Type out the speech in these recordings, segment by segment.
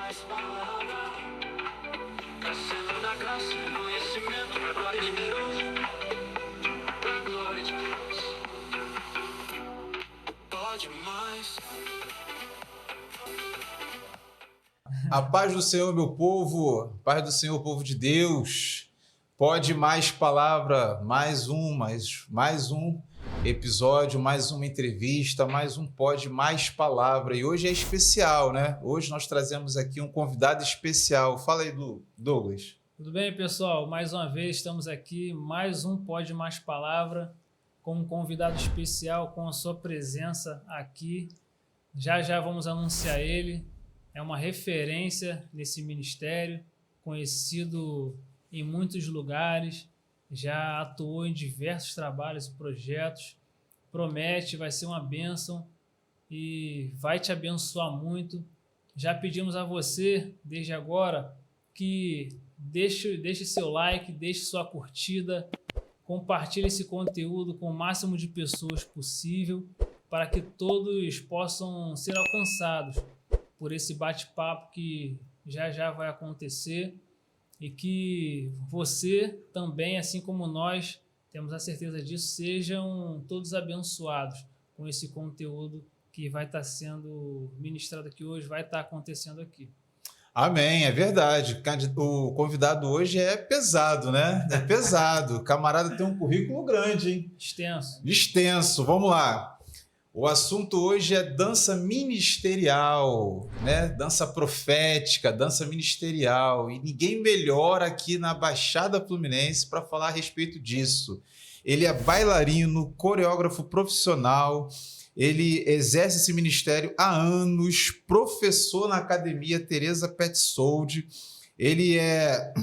mais palavra, crescendo na graça e conhecimento, pra glória de Deus, pra glória de Deus. Pode mais. A paz do Senhor, meu povo, paz do Senhor, povo de Deus. Pode mais palavra, mais um episódio, mais uma entrevista, mais um Pode Mais Palavra. E hoje é especial, né? Hoje nós trazemos aqui um convidado especial. Fala aí, Douglas. Tudo bem, pessoal? Mais uma vez estamos aqui, mais um Pode Mais Palavra, com um convidado especial, com a sua presença aqui. Já vamos anunciar ele. É uma referência nesse ministério, conhecido em muitos lugares, já atuou em diversos trabalhos e projetos, promete, vai ser uma bênção e vai te abençoar muito. Já pedimos a você, desde agora, que deixe seu like, deixe sua curtida, compartilhe esse conteúdo com o máximo de pessoas possível, para que todos possam ser alcançados por esse bate-papo que já vai acontecer e que você também, assim como nós, temos a certeza disso, sejam todos abençoados com esse conteúdo que vai estar sendo ministrado aqui hoje, vai estar acontecendo aqui. Amém, é verdade. O convidado hoje é pesado, né? É pesado. O camarada tem um currículo grande, hein? Extenso. Vamos lá. O assunto hoje é dança ministerial, né? Dança profética, dança ministerial. E ninguém melhor aqui na Baixada Fluminense para falar a respeito disso. Ele é bailarino, coreógrafo profissional, ele exerce esse ministério há anos, professor na Academia Teresa Petzold, ele é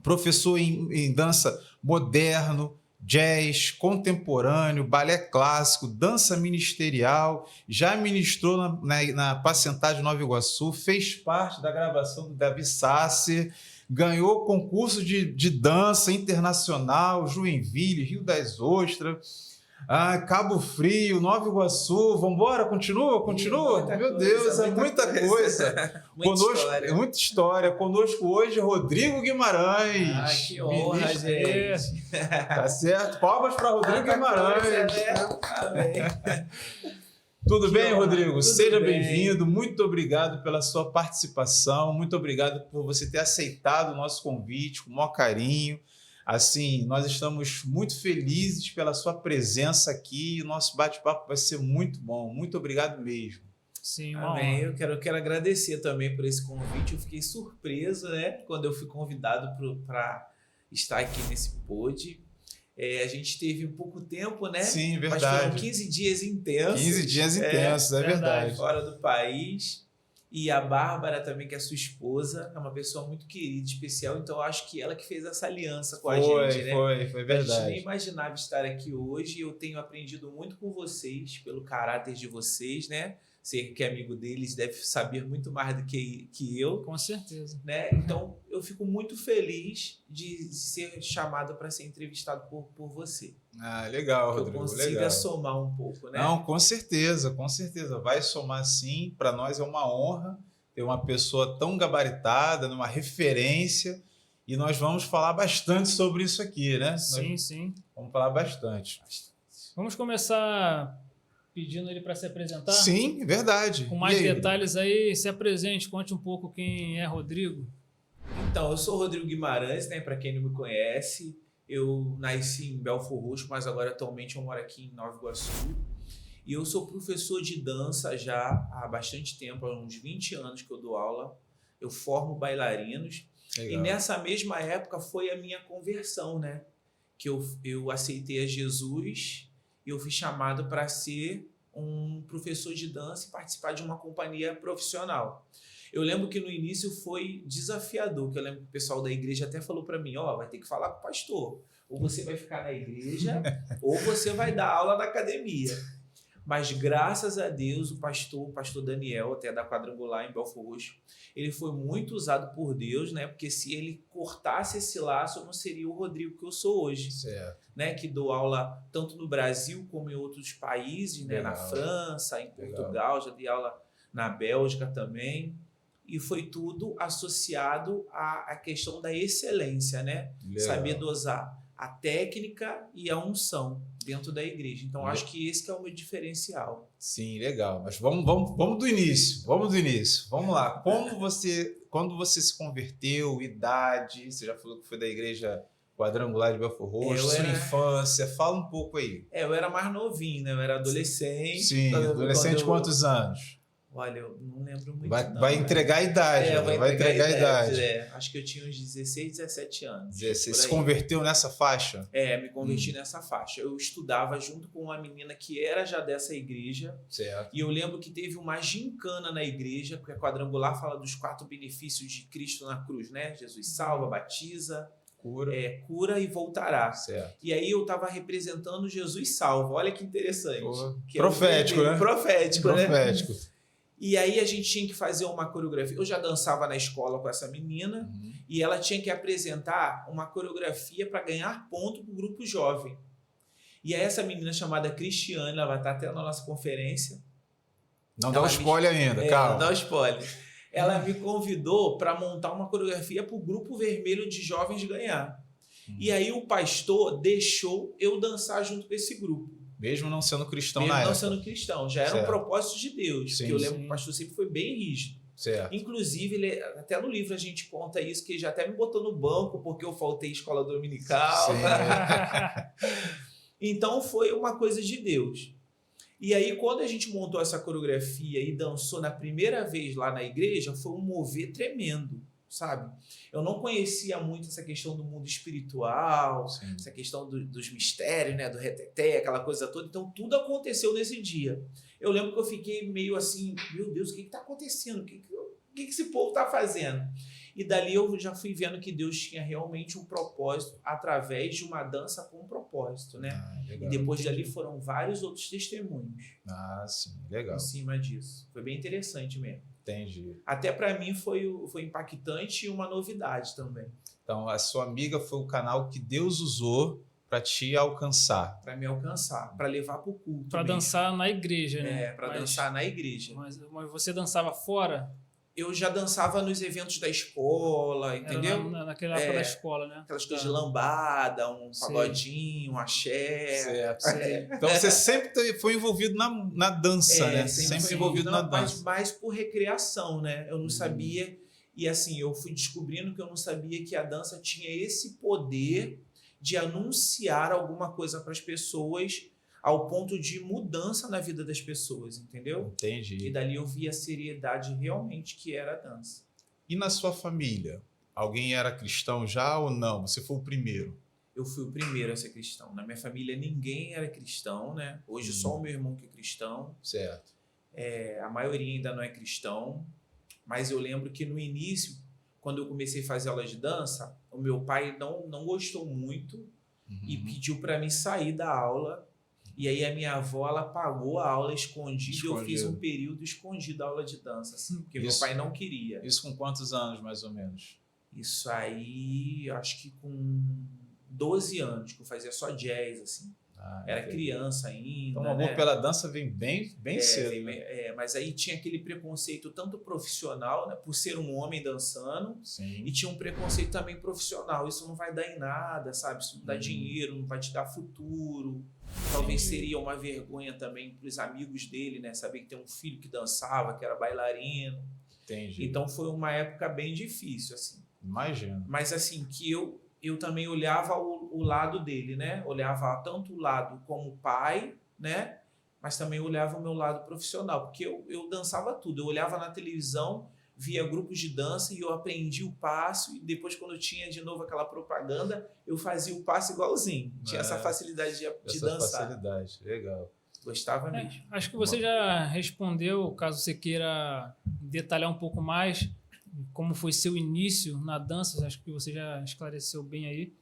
professor em dança moderno, jazz, contemporâneo, balé clássico, dança ministerial, já ministrou na Pacentar de Nova Iguaçu, fez parte da gravação do Davi Sasser, ganhou concurso de dança internacional, Joinville, Rio das Ostras, Cabo Frio, Nova Iguaçu, vambora, continua? Meu Deus, é muita coisa. Muita história. Conosco hoje, Rodrigo Guimarães. Que honra, gente. Tá certo? Palmas para Rodrigo Guimarães. Amém. Tudo bem, Rodrigo? Tudo Seja bem. bem-vindo. Muito obrigado pela sua participação. Muito obrigado por você ter aceitado o nosso convite com o maior carinho. Assim, nós estamos muito felizes pela sua presença aqui e o nosso bate-papo vai ser muito bom. Muito obrigado mesmo. Sim, Amém. Eu quero agradecer também por esse convite. Eu fiquei surpreso, né, quando eu fui convidado para estar aqui nesse pod. A gente teve pouco tempo, né? Sim, verdade. Mas foram 15 dias intensos. 15 dias intensos, é verdade. Fora do país. E a Bárbara também, que é sua esposa, é uma pessoa muito querida, especial. Então, eu acho que ela que fez essa aliança com a gente, né? Foi A verdade. gente nem imaginava estar aqui hoje. Eu tenho aprendido muito com vocês, pelo caráter de vocês, né? Você que é amigo deles deve saber muito mais do que eu, com certeza. né? Então, eu fico muito feliz de ser chamado para ser entrevistado por você. Legal, Que eu Rodrigo. consiga Legal. somar um pouco, né? Não, com certeza. Vai somar sim. Para nós é uma honra ter uma pessoa tão gabaritada, uma referência, e nós vamos falar bastante sobre isso aqui, né? Sim. Vamos falar bastante. Vamos começar pedindo ele para se apresentar? Sim, verdade. Com mais E aí? detalhes aí, se apresente, conte um pouco quem é Rodrigo. Então, eu sou o Rodrigo Guimarães, né? Para quem não me conhece, eu nasci em Belfor Roxo, mas agora atualmente eu moro aqui em Nova Iguaçu. E eu sou professor de dança já há bastante tempo, há uns 20 anos que eu dou aula. Eu formo bailarinos. Legal. E nessa mesma época foi a minha conversão, né? Que eu aceitei a Jesus e eu fui chamado para ser um professor de dança e participar de uma companhia profissional. Eu lembro que no início foi desafiador, que eu lembro que o pessoal da igreja até falou para mim, vai ter que falar com o pastor. Ou você vai ficar na igreja, ou você vai dar aula na academia. Mas graças a Deus, o pastor Daniel, até da Quadrangular em Belfor Roxo, ele foi muito usado por Deus, né? Porque se ele cortasse esse laço, eu não seria o Rodrigo que eu sou hoje. Certo. Né? Que dou aula tanto no Brasil como em outros países, né? Na França, em Portugal, já dei aula na Bélgica também. e foi tudo associado à questão da excelência, né? Legal. Saber dosar a técnica e a unção dentro da igreja. Então, acho que esse que é o meu diferencial. Sim, legal. Mas vamos do início. Vamos do início. Vamos lá. Quando você se converteu, idade, você já falou que foi da igreja Quadrangular de Belford Roxo, sua infância, fala um pouco aí. Eu era mais novinho, né? Eu era adolescente. Sim, adolescente quantos anos? Olha, eu não lembro muito. Vai entregar a idade. Vai entregar a idade. Acho que eu tinha uns 16, 17 anos. 16. Se converteu nessa faixa? Me converti nessa faixa. Eu estudava junto com uma menina que era já dessa igreja. Certo. E eu lembro que teve uma gincana na igreja, porque a Quadrangular fala dos 4 benefícios de Cristo na cruz, né? Jesus salva, batiza, cura e voltará. Certo. E aí eu estava representando Jesus salva. Olha que interessante. Profético, né? Profético, né? Profético. E aí a gente tinha que fazer uma coreografia. Eu já dançava na escola com essa menina e ela tinha que apresentar uma coreografia para ganhar ponto para o grupo jovem. E aí essa menina chamada Cristiane, ela vai estar até na nossa conferência. Não dá o spoiler ainda, calma. Não dá o spoiler. Ela me convidou para montar uma coreografia para o grupo vermelho de jovens ganhar. E aí o pastor deixou eu dançar junto com esse grupo. Mesmo não sendo cristão Mesmo na época. não sendo cristão. Já era um propósito de Deus. Sim, porque eu lembro que o pastor sempre foi bem rígido. Certo. Inclusive, até no livro a gente conta isso, que ele já até me botou no banco porque eu faltei escola dominical. Então foi uma coisa de Deus. E aí, quando a gente montou essa coreografia e dançou na primeira vez lá na igreja, foi um mover tremendo, sabe? Eu não conhecia muito essa questão do mundo espiritual, essa questão dos mistérios, né? Do reteté, aquela coisa toda. Então, tudo aconteceu nesse dia. Eu lembro que eu fiquei meio assim, meu Deus, o que está acontecendo? O que esse povo está fazendo? E dali eu já fui vendo que Deus tinha realmente um propósito através de uma dança com um propósito, né? Legal. E depois dali foram vários outros testemunhos. Sim, legal. Em cima disso. Foi bem interessante mesmo. Entendi. Até para mim foi impactante e uma novidade também. Então, a sua amiga foi o canal que Deus usou para te alcançar. Para me alcançar, para levar para o culto. Para dançar na igreja, né? Para dançar na igreja. Mas você dançava fora? Eu já dançava nos eventos da escola, entendeu? Naquela época da escola, né? Aquelas coisas de lambada, um pagodinho, um axé. Certo. Então você sempre foi envolvido na dança, né? Sempre envolvido na dança. Mas mais por recreação, né? Eu não sabia. E assim, eu fui descobrindo que eu não sabia que a dança tinha esse poder de anunciar alguma coisa para as pessoas ao ponto de mudança na vida das pessoas, entendeu? Entendi. E dali eu vi a seriedade realmente que era a dança. E na sua família? Alguém era cristão já ou não? Você foi o primeiro? Eu fui o primeiro a ser cristão. Na minha família ninguém era cristão, né? Hoje só o meu irmão que é cristão. Certo. A maioria ainda não é cristão. Mas eu lembro que no início, quando eu comecei a fazer aula de dança, o meu pai não gostou muito e pediu para mim sair da aula. E aí a minha avó, ela pagou a aula escondida. Eu fiz um período escondido da aula de dança, assim, porque meu pai não queria. Isso com quantos anos, mais ou menos? Isso aí, acho que com 12 anos, que eu fazia só jazz, assim. Era criança ainda. Então o amor pela dança vem bem cedo. Mas aí tinha aquele preconceito tanto profissional, né, por ser um homem dançando, e tinha um preconceito também profissional. Isso não vai dar em nada, sabe? Isso não dá dinheiro, não vai te dar futuro. Talvez seria uma vergonha também para os amigos dele, né? Saber que tem um filho que dançava, que era bailarino. Entendi. Então foi uma época bem difícil, assim. Imagino. Mas assim, que eu também olhava o lado dele, né? Olhava tanto o lado como pai, né? Mas também olhava o meu lado profissional, porque eu dançava tudo. Eu olhava na televisão, via grupos de dança e eu aprendi o passo, e depois, quando eu tinha de novo aquela propaganda, eu fazia o passo igualzinho. Tinha essa facilidade de dançar. Facilidade, legal. Gostava mesmo. Acho que você já respondeu, caso você queira detalhar um pouco mais como foi seu início na dança, acho que você já esclareceu bem aí.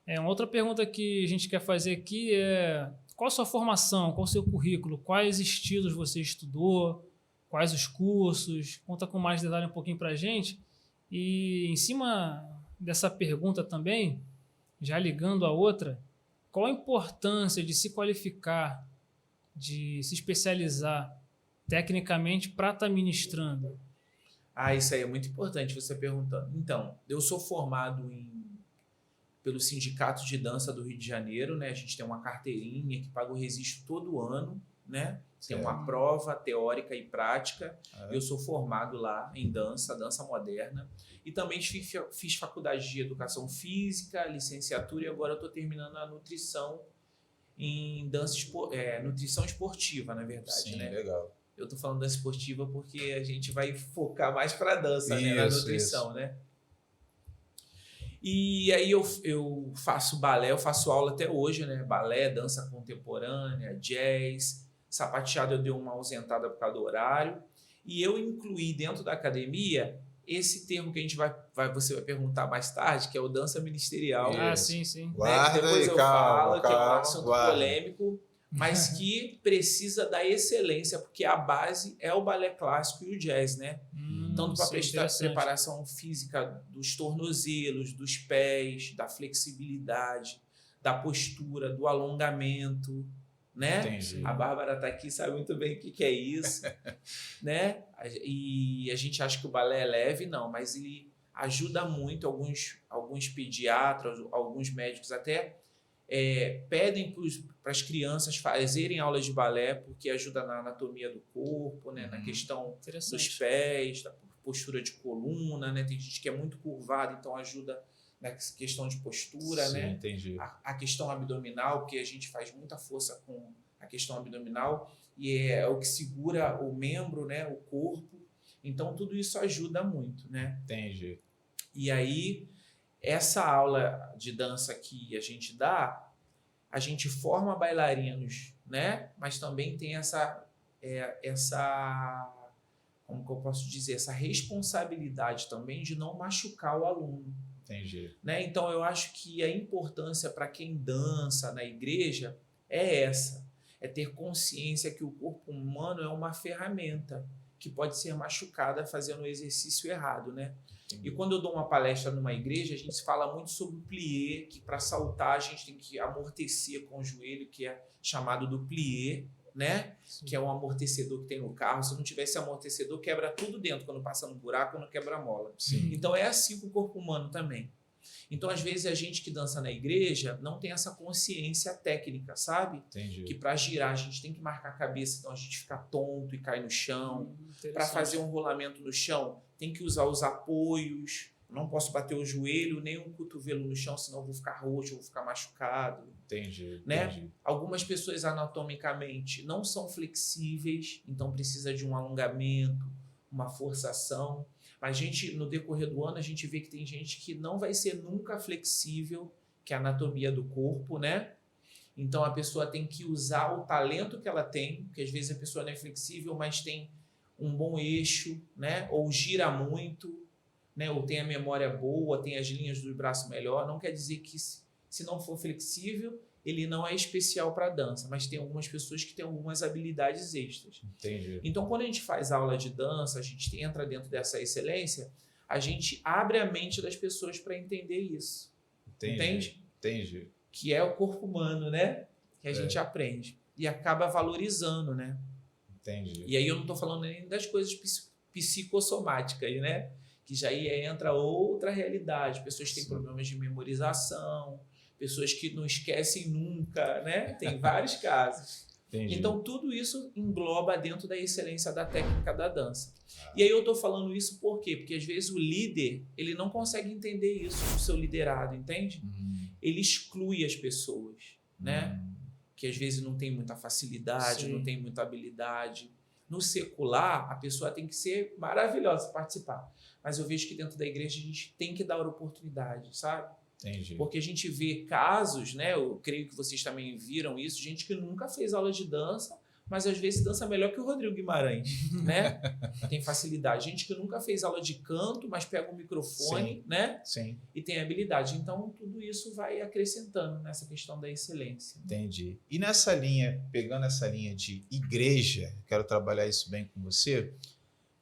Uma outra pergunta que a gente quer fazer aqui é: qual a sua formação, qual o seu currículo, quais estilos você estudou, quais os cursos? Conta com mais detalhe um pouquinho para a gente. E em cima dessa pergunta também, já ligando a outra, qual a importância de se qualificar, de se especializar tecnicamente para estar ministrando? Isso aí é muito importante você perguntando. Então, eu sou formado pelo Sindicato de Dança do Rio de Janeiro, né? A gente tem uma carteirinha que paga o registro todo ano, né? Tem uma prova teórica e prática. Eu sou formado lá em dança moderna. E também fiz faculdade de educação física, licenciatura, e agora eu estou terminando a nutrição em nutrição esportiva, na verdade. Sim, né? Legal. Eu estou falando dança esportiva porque a gente vai focar mais para dança, né? Na nutrição, né? E aí eu faço balé, eu faço aula até hoje, né? Balé, dança contemporânea, jazz, sapateado eu dei uma ausentada por causa do horário. E eu incluí dentro da academia esse termo que a gente você vai perguntar mais tarde, que é o dança ministerial. Sim, sim. Guarda depois aí, eu falo, que é um assunto polêmico, mas que precisa da excelência, porque a base é o balé clássico e o jazz, né? Tanto para preparação física dos tornozelos, dos pés, da flexibilidade, da postura, do alongamento, né? Entendi. A Bárbara está aqui, sabe muito bem o que é isso, né? E a gente acha que o balé é leve, não, mas ele ajuda muito. Alguns pediatras, alguns médicos até pedem para as crianças fazerem aulas de balé, porque ajuda na anatomia do corpo, né? Na questão dos pés, da postura de coluna, né? Tem gente que é muito curvada, então ajuda na questão de postura, Sim, né? Entendi. A questão abdominal, porque a gente faz muita força com a questão abdominal e é o que segura o membro, né? O corpo. Então, tudo isso ajuda muito, né? Entendi. E aí, essa aula de dança que a gente dá, a gente forma bailarinos, né? Mas também tem como que eu posso dizer, essa responsabilidade também de não machucar o aluno. Entendi. Né? Então, eu acho que a importância para quem dança na igreja é essa, é ter consciência que o corpo humano é uma ferramenta que pode ser machucada fazendo o exercício errado, né? E quando eu dou uma palestra numa igreja, a gente fala muito sobre o plié, que para saltar a gente tem que amortecer com o joelho, que é chamado do plié, né? Sim. Que é um amortecedor que tem no carro. Se não tiver esse amortecedor, quebra tudo dentro, quando passa no buraco, quando quebra a mola. Sim. Então é assim com o corpo humano também. Então, às vezes, a gente que dança na igreja não tem essa consciência técnica, sabe? Entendi. Que para girar a gente tem que marcar a cabeça, então a gente fica tonto e cai no chão. Para fazer um rolamento no chão, tem que usar os apoios. Não posso bater o joelho nem o cotovelo no chão, senão eu vou ficar roxo, eu vou ficar machucado. Entendi. Né? Entendi. Algumas pessoas anatomicamente não são flexíveis, então precisa de um alongamento, uma forçação. Mas no decorrer do ano, a gente vê que tem gente que não vai ser nunca flexível, que é a anatomia do corpo, né? Então, a pessoa tem que usar o talento que ela tem, porque às vezes a pessoa não é flexível, mas tem um bom eixo, né? Ou gira muito, né? Ou tem a memória boa, tem as linhas do braço melhor. Não quer dizer que se não for flexível, ele não é especial para dança, mas tem algumas pessoas que têm algumas habilidades extras. Entendi. Então, quando a gente faz aula de dança, a gente entra dentro dessa excelência, a gente abre a mente das pessoas para entender isso. Entende? Entendi. Que é o corpo humano, né? Que a gente aprende. E acaba valorizando, né? Entendi. E aí eu não estou falando nem das coisas psicossomáticas, né? Que já aí entra outra realidade. Pessoas que têm problemas de memorização, pessoas que não esquecem nunca, né? Tem vários casos. Entendi. Então, tudo isso engloba dentro da excelência da técnica da dança. E aí eu estou falando isso por quê? Porque às vezes o líder, ele não consegue entender isso no seu liderado, entende? Ele exclui as pessoas, né? Que às vezes não tem muita facilidade, Sim. não tem muita habilidade. No secular, a pessoa tem que ser maravilhosa para participar. Mas eu vejo que dentro da igreja a gente tem que dar oportunidade, sabe? Entendi. Porque a gente vê casos, né? Eu creio que vocês também viram isso, gente que nunca fez aula de dança, mas às vezes dança melhor que o Rodrigo Guimarães, né? Tem facilidade. Gente que nunca fez aula de canto, mas pega o microfone, né? Sim. E tem habilidade. Então, tudo isso vai acrescentando nessa questão da excelência. Entendi. E nessa linha, pegando essa linha de igreja, quero trabalhar isso bem com você.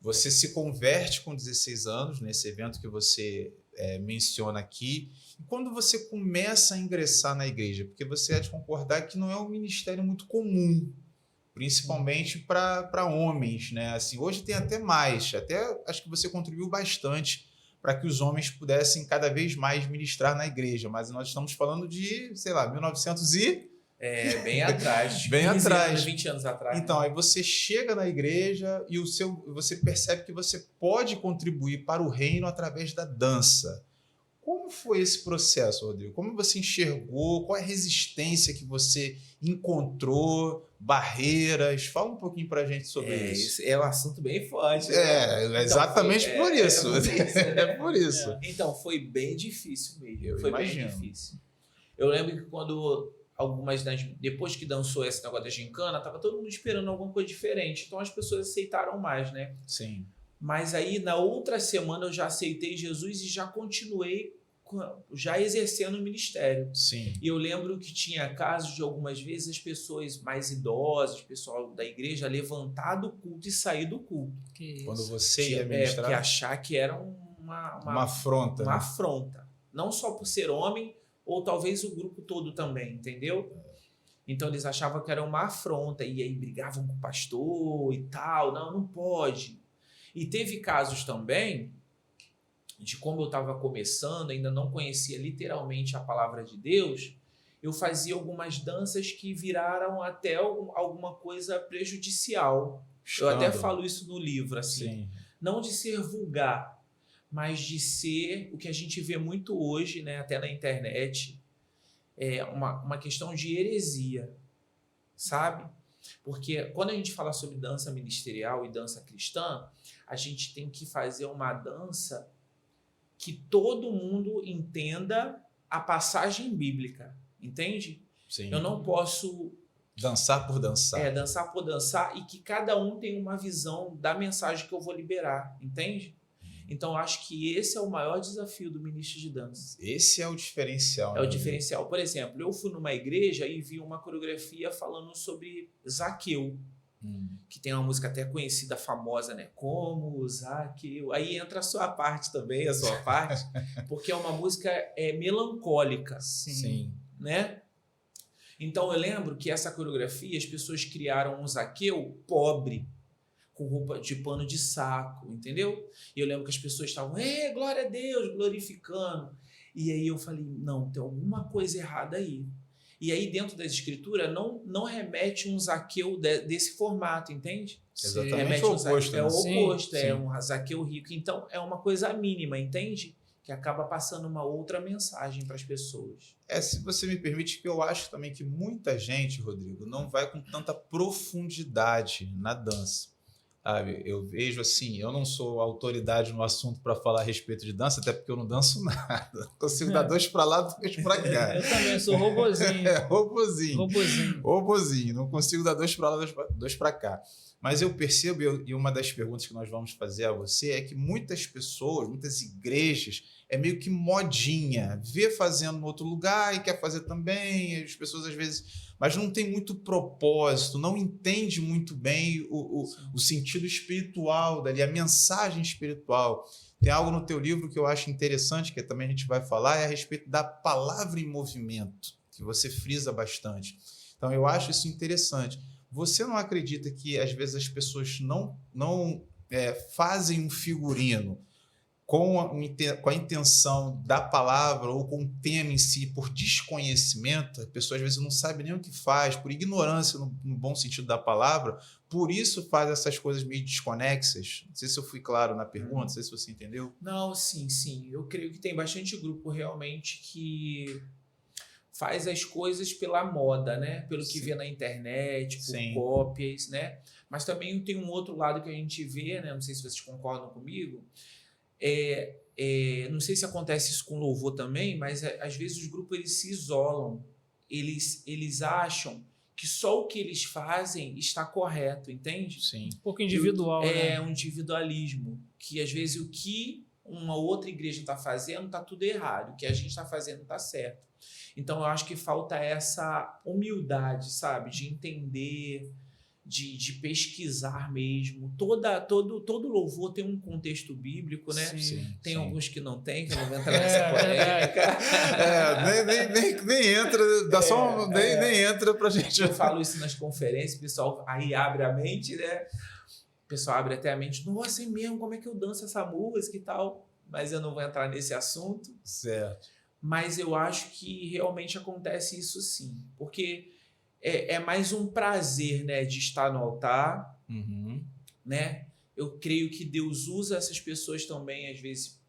Você se converte com 16 anos, nesse evento que você menciona aqui. E quando você começa a ingressar na igreja, porque você há de concordar que não é um ministério muito comum, principalmente para homens, né? Assim, hoje tem até mais, até acho que você contribuiu bastante para que os homens pudessem cada vez mais ministrar na igreja, mas nós estamos falando de, sei lá, 1900 e... bem atrás. Bem 15 atrás. anos, 20 anos atrás. Então, aí você chega na igreja e você percebe que você pode contribuir para o reino através da dança. Como foi esse processo, Rodrigo? Como você enxergou? Qual é a resistência que você encontrou? Barreiras? Fala um pouquinho para a gente sobre isso. É um assunto bem forte. Né? Exatamente por isso. Por isso, né? É por isso. Então, foi bem difícil mesmo. Foi imagino. Bem difícil. Eu lembro que quando depois que dançou esse negócio da gincana, tava todo mundo esperando alguma coisa diferente. Então as pessoas aceitaram mais, né? Sim. Mas aí na outra semana eu já aceitei Jesus e já continuei já exercendo o ministério. Sim. E eu lembro que tinha casos de algumas vezes as pessoas mais idosas, o pessoal da igreja, levantar do culto e sair do culto. Quando você ia ministrar. Porque achar que era uma afronta. Uma né? afronta. Não só por ser homem, ou talvez o grupo todo também, entendeu? Então eles achavam que era uma afronta, e aí brigavam com o pastor e tal. Não pode. E teve casos também de como eu estava começando, ainda não conhecia literalmente a palavra de Deus, eu fazia algumas danças que viraram até alguma coisa prejudicial. Eu até falo isso no livro, assim. Sim. Não de ser vulgar, mas de ser o que a gente vê muito hoje, né, até na internet, uma questão de heresia, sabe? Porque quando a gente fala sobre dança ministerial e dança cristã, a gente tem que fazer uma dança que todo mundo entenda a passagem bíblica, entende? Sim. Eu não posso... Dançar por dançar. Dançar por dançar, e que cada um tem uma visão da mensagem que eu vou liberar, entende? Então, eu acho que esse é o maior desafio do ministro de dança. Esse é o diferencial. É o diferencial. Por exemplo, eu fui numa igreja e vi uma coreografia falando sobre Zaqueu, que tem uma música até conhecida, famosa, né? Como Zaqueu. Aí entra a sua parte também, porque é uma música melancólica. Sim. Né? Então, eu lembro que essa coreografia, as pessoas criaram um Zaqueu pobre, com roupa de pano de saco, entendeu? E eu lembro que as pessoas estavam, glória a Deus, glorificando. E aí eu falei, não, tem alguma coisa errada aí. E aí dentro das escrituras não remete um Zaqueu desse formato, entende? Exatamente. Remete o oposto. É o oposto, Sim. É um Zaqueu rico. Então é uma coisa mínima, entende? Que acaba passando uma outra mensagem para as pessoas. Se você me permite, que eu acho também que muita gente, Rodrigo, não vai com tanta profundidade na dança. Sabe? Eu vejo assim, eu não sou autoridade no assunto para falar a respeito de dança, até porque eu não danço nada. Consigo dar dois para lá, dois para cá. Eu também sou robozinho. Robozinho. Não consigo dar dois para lá, dois para cá. Mas eu percebo, e uma das perguntas que nós vamos fazer a você é que muitas pessoas, muitas igrejas, é meio que modinha. Vê fazendo no outro lugar e quer fazer também. As pessoas às vezes... Mas não tem muito propósito, não entende muito bem o sentido espiritual dali, a mensagem espiritual. Tem algo no teu livro que eu acho interessante, que também a gente vai falar, é a respeito da palavra em movimento, que você frisa bastante. Então, eu acho isso interessante. Você não acredita que, às vezes, as pessoas não fazem um figurino com a intenção da palavra ou com o tema em si, por desconhecimento? A pessoa às vezes não sabe nem o que faz, por ignorância no bom sentido da palavra, por isso faz essas coisas meio desconexas? Não sei se eu fui claro na pergunta, não sei se você entendeu. Não, sim. Eu creio que tem bastante grupo realmente que faz as coisas pela moda, né? Pelo que vê na internet, por cópias, né? Mas também tem um outro lado que a gente vê, né? Não sei se vocês concordam comigo. Não sei se acontece isso com louvor também, mas às vezes os grupos eles se isolam, eles acham que só o que eles fazem está correto, entende? Sim. Um pouco individual, né? É um individualismo, que às vezes o que uma outra igreja está fazendo está tudo errado, o que a gente está fazendo está certo. Então eu acho que falta essa humildade, sabe, de entender, de pesquisar mesmo. Todo louvor tem um contexto bíblico, né? Tem alguns que não tem, que eu não vou entrar nessa polêmica. Nem entra, nem entra pra gente. Eu falo isso nas conferências, o pessoal aí abre a mente, né? O pessoal abre até a mente, nossa, é mesmo, como é que eu danço essa música e tal? Mas eu não vou entrar nesse assunto. Certo. Mas eu acho que realmente acontece isso sim, porque é mais um prazer, né, de estar no altar, né? Eu creio que Deus usa essas pessoas também, às vezes,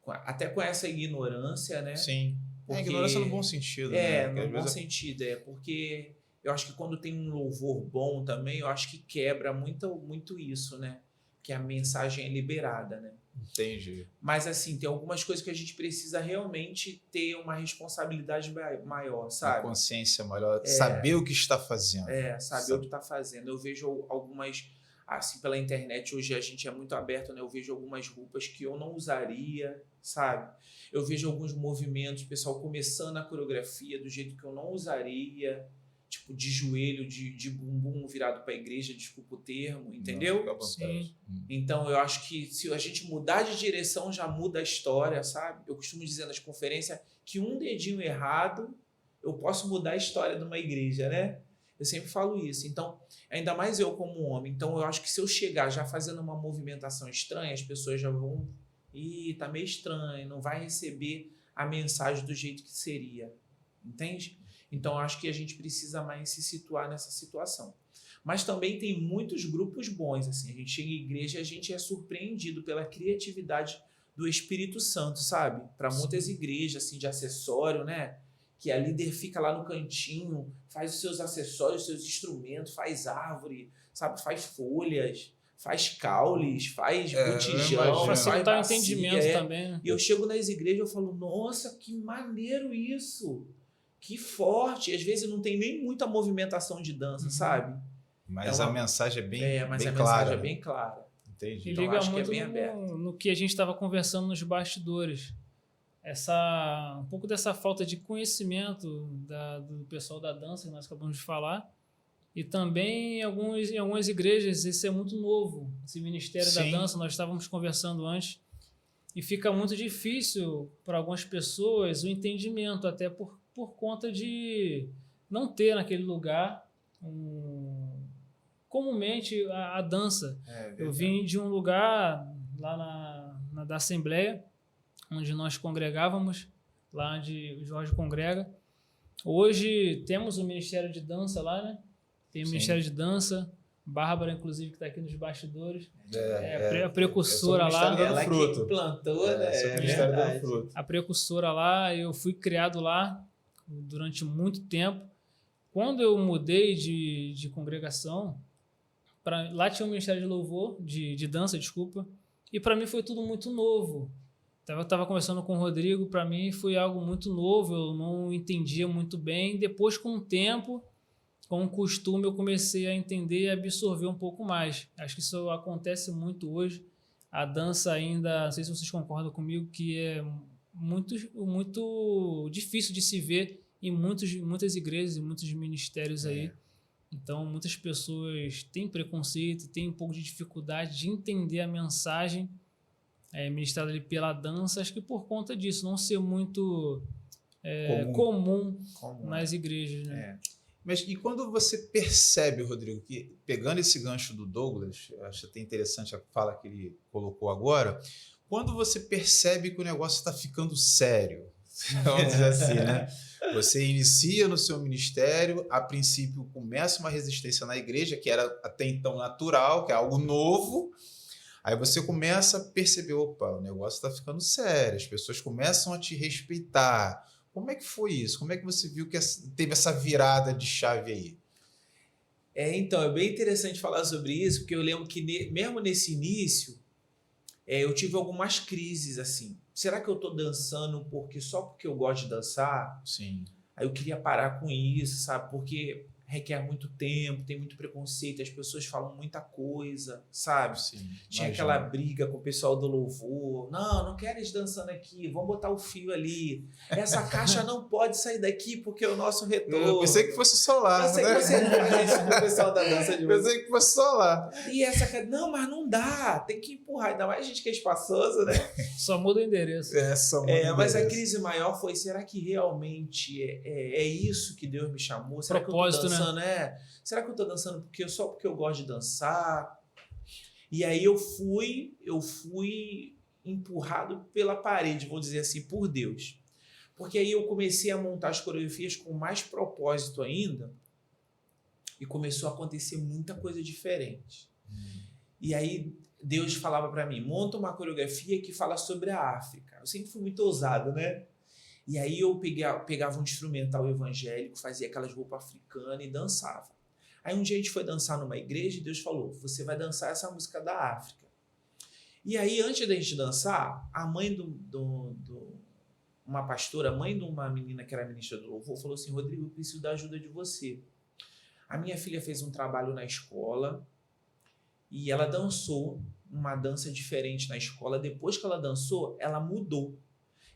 até com essa ignorância, né? Sim. Porque... ignorância no bom sentido, né? No bom sentido, porque eu acho que quando tem um louvor bom também, eu acho que quebra muito isso, né? Que a mensagem é liberada, né? Entendi. Mas, assim, tem algumas coisas que a gente precisa realmente ter uma responsabilidade maior, sabe? Uma consciência maior, saber o que está fazendo. Saber o que está fazendo. Eu vejo algumas, assim, pela internet, hoje a gente é muito aberto, né? Eu vejo algumas roupas que eu não usaria, sabe? Eu vejo alguns movimentos, o pessoal começando a coreografia do jeito que eu não usaria, tipo, de joelho, de bumbum virado para a igreja, desculpa o termo, entendeu? Sim. Então, eu acho que se a gente mudar de direção, já muda a história, sabe? Eu costumo dizer nas conferências que um dedinho errado, eu posso mudar a história de uma igreja, né? Eu sempre falo isso. Então, ainda mais eu como homem. Então, eu acho que se eu chegar já fazendo uma movimentação estranha, as pessoas já vão... tá meio estranho, não vai receber a mensagem do jeito que seria. Entende? Então, acho que a gente precisa mais se situar nessa situação. Mas também tem muitos grupos bons. Assim. A gente chega em igreja e a gente é surpreendido pela criatividade do Espírito Santo, sabe? Para muitas igrejas assim, de acessório, né? Que a líder fica lá no cantinho, faz os seus acessórios, os seus instrumentos, faz árvore, sabe? Faz folhas, faz caules, faz botijão, faz facilitar o entendimento também. Né? E eu chego nas igrejas e falo, nossa, que maneiro isso! Que forte! Às vezes não tem nem muita movimentação de dança, sabe? Mas a mensagem é bem clara. Mensagem é bem clara. Entendi. E Então, liga acho muito que é bem no que a gente estava conversando nos bastidores. Um pouco dessa falta de conhecimento do pessoal da dança que nós acabamos de falar. E também em algumas igrejas isso é muito novo, esse ministério da dança. Nós estávamos conversando antes. E fica muito difícil para algumas pessoas o entendimento, até por conta de não ter naquele lugar comumente a dança. Eu vim de um lugar lá da Assembleia, onde nós congregávamos, lá onde o Jorge congrega. Hoje temos o Ministério de Dança lá, né? Tem o Ministério de Dança, Bárbara, inclusive, que está aqui nos bastidores. A precursora lá. Ela que implantou, né? A precursora lá, eu fui criado lá durante muito tempo. Quando eu mudei de congregação, lá tinha um Ministério de Louvor, de dança, desculpa, e para mim foi tudo muito novo. Eu estava conversando com o Rodrigo, para mim foi algo muito novo, eu não entendia muito bem. Depois, com o tempo, com o costume, eu comecei a entender e absorver um pouco mais. Acho que isso acontece muito hoje. A dança ainda, não sei se vocês concordam comigo, que é muito difícil de se ver em muitas igrejas e muitos ministérios aí. Então, muitas pessoas têm preconceito, têm um pouco de dificuldade de entender a mensagem ministrada ali pela dança. Acho que por conta disso, não ser muito comum nas igrejas, né? Mas e quando você percebe, Rodrigo, que pegando esse gancho do Douglas, acho até interessante a fala que ele colocou agora, quando você percebe que o negócio está ficando sério, vamos dizer assim, né? Você inicia no seu ministério, a princípio começa uma resistência na igreja, que era até então natural, que é algo novo, aí você começa a perceber, opa, o negócio está ficando sério, as pessoas começam a te respeitar. Como é que foi isso? Como é que você viu que teve essa virada de chave aí? Então, é bem interessante falar sobre isso, porque eu lembro que mesmo nesse início, eu tive algumas crises, assim. Será que eu estou dançando só porque eu gosto de dançar? Sim. Aí eu queria parar com isso, sabe? Porque requer muito tempo, tem muito preconceito, as pessoas falam muita coisa, sabe? Sim, Tinha imagino. aquela briga com o pessoal do louvor. Não quero eles dançando aqui, vamos botar o fio ali. Essa caixa não pode sair daqui porque é o nosso retorno. Eu pensei que fosse solar, Eu sei né? que você não faz isso com o pessoal da dança de vocês. Pensei que fosse solar. E essa não, mas não dá, tem que empurrar. Ainda mais a gente que é espaçoso, né? Só muda o endereço. Mas a crise maior foi, será que realmente é isso que Deus me chamou? Será Propósito, que eu tô dançando, né? Será que eu tô dançando só porque eu gosto de dançar? E aí eu fui empurrado pela parede, vou dizer assim, por Deus. Porque aí eu comecei a montar as coreografias com mais propósito ainda e começou a acontecer muita coisa diferente. E aí Deus falava para mim, monta uma coreografia que fala sobre a África. Eu sempre fui muito ousado, né? E aí eu pegava um instrumental evangélico, fazia aquelas roupas africanas e dançava. Aí um dia a gente foi dançar numa igreja e Deus falou, você vai dançar essa música da África. E aí, antes da gente dançar, a mãe uma pastora, a mãe de uma menina que era ministra do louvor, falou assim, Rodrigo, eu preciso da ajuda de você. A minha filha fez um trabalho na escola e ela dançou uma dança diferente na escola. Depois que ela dançou, ela mudou.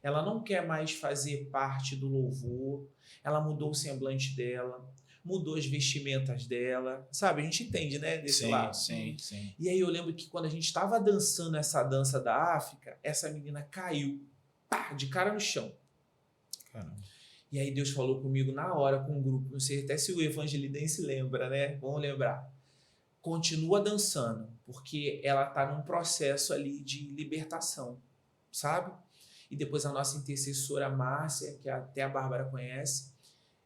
Ela não quer mais fazer parte do louvor, ela mudou o semblante dela, mudou as vestimentas dela, sabe? A gente entende, né, desse lado. Sim. E aí eu lembro que quando a gente estava dançando essa dança da África, essa menina caiu, pá, de cara no chão. Caramba. E aí Deus falou comigo na hora com o grupo, não sei até se o evangelidense lembra, né? Vamos lembrar. Continua dançando, porque ela está num processo ali de libertação, sabe? E depois a nossa intercessora Márcia, que até a Bárbara conhece,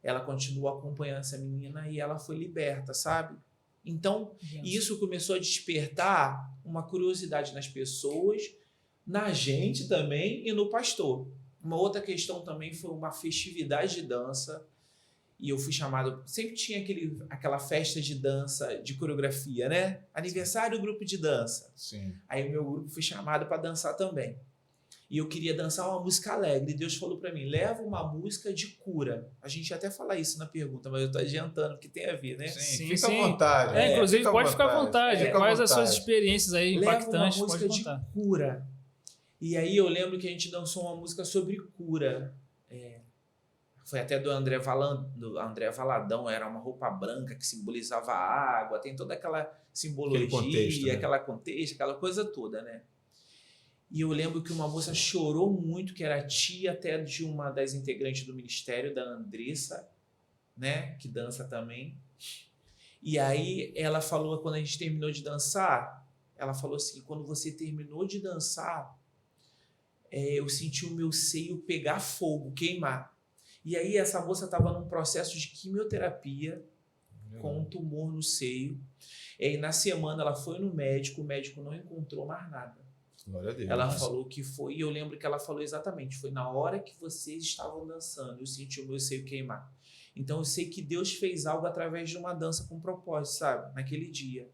ela continua acompanhando essa menina e ela foi liberta, sabe? Então, isso começou a despertar uma curiosidade nas pessoas, na gente também e no pastor. Uma outra questão também foi uma festividade de dança e eu fui chamado... Sempre tinha aquela festa de dança, de coreografia, né? Aniversário do grupo de dança. Sim. Aí o meu grupo foi chamado para dançar também. E eu queria dançar uma música alegre. E Deus falou para mim, leva uma música de cura. A gente ia até falar isso na pergunta, mas eu estou adiantando, porque tem a ver, né? Sim, fica à vontade. Inclusive, pode ficar à vontade. Quais as suas experiências aí impactantes? Leva uma música de cura. E aí eu lembro que a gente dançou uma música sobre cura. Foi até do André Valadão, era uma roupa branca que simbolizava a água, tem toda aquela simbologia, aquele contexto, aquela coisa toda, né? E eu lembro que uma moça chorou muito, que era tia até de uma das integrantes do ministério, da Andressa, né? Que dança também. E aí ela falou, quando a gente terminou de dançar, ela falou assim, quando você terminou de dançar, eu senti o meu seio pegar fogo, queimar. E aí essa moça estava num processo de quimioterapia com um tumor no seio. E aí na semana ela foi no médico, o médico não encontrou mais nada. Glória a Deus. Ela falou que foi, e eu lembro que ela falou exatamente, foi na hora que vocês estavam dançando, eu senti o meu seio queimar. Então eu sei que Deus fez algo através de uma dança com propósito, sabe? Naquele dia.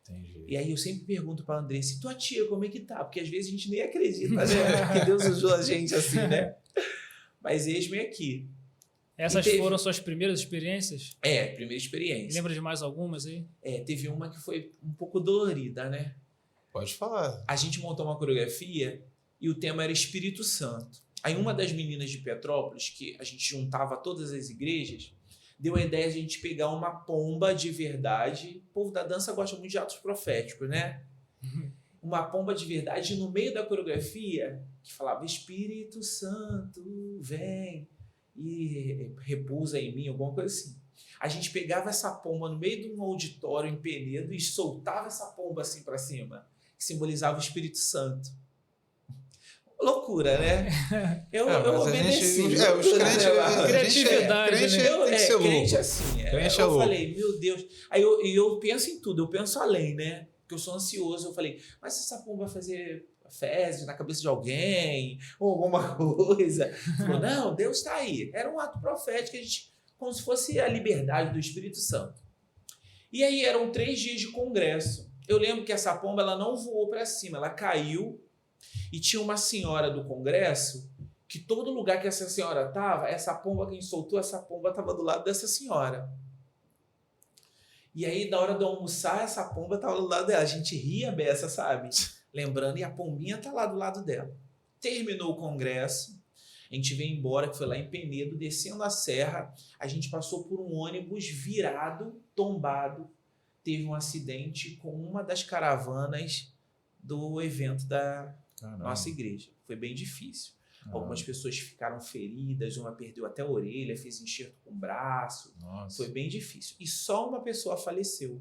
Entendi. E aí eu sempre pergunto pra Andressa, e tua tia, como é que tá? Porque às vezes a gente nem acredita, né? Que Deus usou a gente assim, né? Mas eis-me aqui. Essas foram suas primeiras experiências? Primeira experiência. Lembra de mais algumas aí? Teve uma que foi um pouco dolorida, né? Pode falar. A gente montou uma coreografia e o tema era Espírito Santo. Aí uma das meninas de Petrópolis, que a gente juntava todas as igrejas, deu a ideia de a gente pegar uma pomba de verdade. O povo da dança gosta muito de atos proféticos, né? Uma pomba de verdade e no meio da coreografia, que falava Espírito Santo, vem e repousa em mim, alguma coisa assim. A gente pegava essa pomba no meio de um auditório em Penedo e soltava essa pomba assim para cima, que simbolizava o Espírito Santo. Loucura, né? Eu obedeci. Os crentes... Criatividade, crente né? tem que ser louco. Crente assim. Crente é eu louco. falei, meu Deus. Aí eu penso em tudo, eu penso além, né? Porque eu sou ansioso. Eu falei, mas se essa pomba vai fazer fezes na cabeça de alguém, ou alguma coisa? Falou, não, Deus está aí. Era um ato profético, como se fosse a liberdade do Espírito Santo. E aí eram 3 dias de congresso. Eu lembro que essa pomba ela não voou para cima, ela caiu e tinha uma senhora do congresso que todo lugar que essa senhora estava, essa pomba, quem soltou essa pomba estava do lado dessa senhora. E aí, na hora do almoçar, essa pomba tava do lado dela. A gente ria beça, sabe? Lembrando, e a pombinha tá lá do lado dela. Terminou o congresso, a gente veio embora, que foi lá em Penedo, descendo a serra, a gente passou por um ônibus virado, tombado, teve um acidente com uma das caravanas do evento da nossa igreja. Foi bem difícil. Algumas pessoas ficaram feridas, uma perdeu até a orelha, fez enxerto com o braço. Nossa. Foi bem difícil. E só uma pessoa faleceu.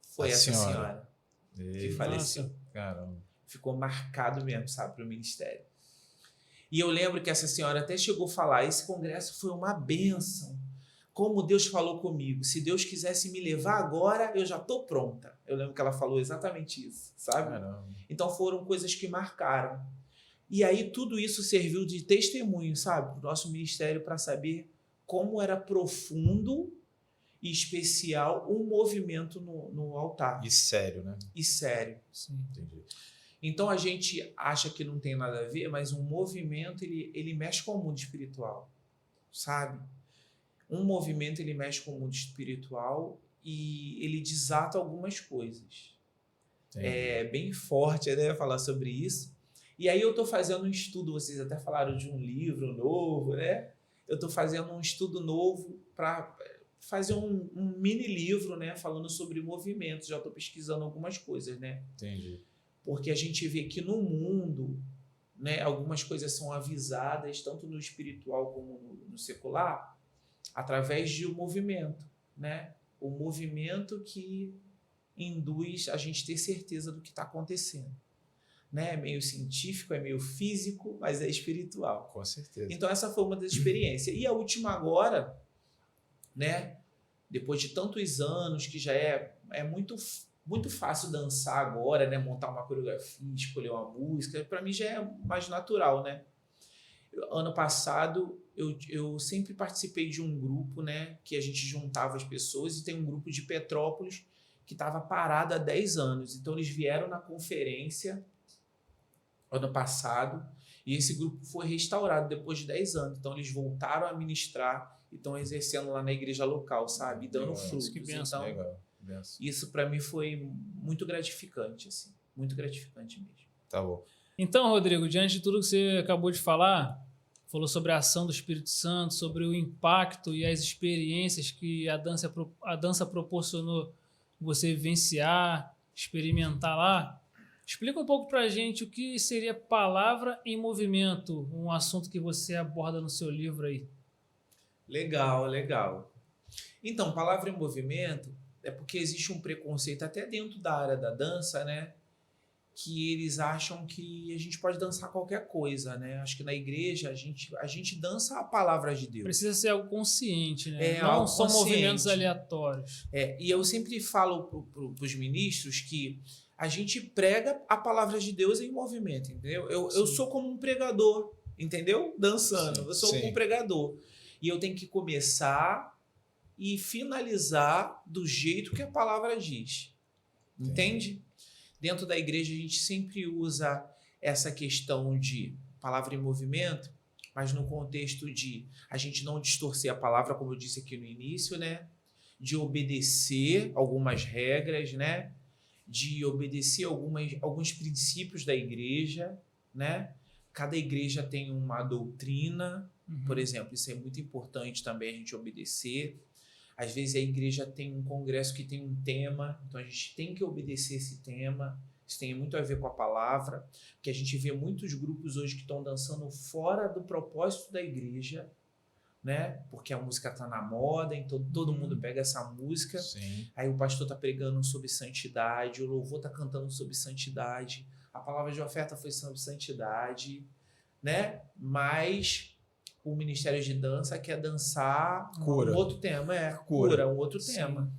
Foi essa senhora que faleceu. Caramba. Ficou marcado mesmo, sabe, para o ministério. E eu lembro que essa senhora até chegou a falar, esse congresso foi uma bênção. Como Deus falou comigo, se Deus quisesse me levar agora, eu já estou pronta. Eu lembro que ela falou exatamente isso, sabe? Caramba. Então foram coisas que marcaram. E aí tudo isso serviu de testemunho, sabe, para o nosso ministério, para saber como era profundo e especial um movimento no altar. E sério, né? E sério. Sim. Entendi. Então a gente acha que não tem nada a ver, mas um movimento ele mexe com o mundo espiritual, sabe? Um movimento ele mexe com o mundo espiritual e ele desata algumas coisas. Entendi. É bem forte, né, falar sobre isso. E aí eu estou fazendo um estudo, vocês até falaram de um livro novo, né? Eu estou fazendo um estudo novo para fazer um mini livro, né, falando sobre movimentos. Já estou pesquisando algumas coisas, né? Entendi. Porque a gente vê que no mundo, né, algumas coisas são avisadas, tanto no espiritual como no secular, através de um movimento, né? O movimento que induz a gente ter certeza do que está acontecendo. Né? É meio científico, é meio físico, mas é espiritual. Com certeza. Então essa foi uma das experiências. E a última agora, né? Depois de tantos anos, que já é muito fácil dançar agora, né? Montar uma coreografia, escolher uma música, para mim já é mais natural, né? Ano passado eu sempre participei de um grupo, né? Que a gente juntava as pessoas, e tem um grupo de Petrópolis que estava parado há 10 anos. Então eles vieram na conferência ano passado, e esse grupo foi restaurado depois de 10 anos. Então eles voltaram a ministrar e estão exercendo lá na igreja local, sabe? E dando frutos. Que benção. Então, Legal. Benção. isso para mim foi muito gratificante, assim. Muito gratificante mesmo. Tá bom. Então, Rodrigo, diante de tudo que você acabou de falar, falou sobre a ação do Espírito Santo, sobre o impacto e as experiências que a dança proporcionou você vivenciar, experimentar lá. Explica um pouco para a gente o que seria palavra em movimento, um assunto que você aborda no seu livro aí. Legal, legal. Então, palavra em movimento é porque existe um preconceito até dentro da área da dança, né? Que eles acham que a gente pode dançar qualquer coisa, né? Acho que na igreja a gente dança a palavra de Deus. Precisa ser algo consciente, né? É, não algo são consciente. movimentos aleatórios. E eu sempre falo para os ministros que a gente prega a palavra de Deus em movimento, entendeu? Eu sou como um pregador, entendeu? Dançando. Sim, eu sou como um pregador. E eu tenho que começar e finalizar do jeito que a palavra diz. Entende? Dentro da igreja a gente sempre usa essa questão de palavra em movimento, mas no contexto de a gente não distorcer a palavra, como eu disse aqui no início, né? De obedecer algumas regras, né? De obedecer alguns princípios da igreja, né? Cada igreja tem uma doutrina, por exemplo, isso é muito importante também a gente obedecer. Às vezes a igreja tem um congresso que tem um tema, então a gente tem que obedecer esse tema. Isso tem muito a ver com a palavra, porque a gente vê muitos grupos hoje que estão dançando fora do propósito da igreja, né? Porque a música está na moda, então todo mundo pega essa música. Sim. Aí o pastor está pregando sobre santidade, o louvor está cantando sobre santidade, a palavra de oferta foi sobre santidade, né? Mas o Ministério de Dança quer dançar Cura. um outro tema, cura um outro tema.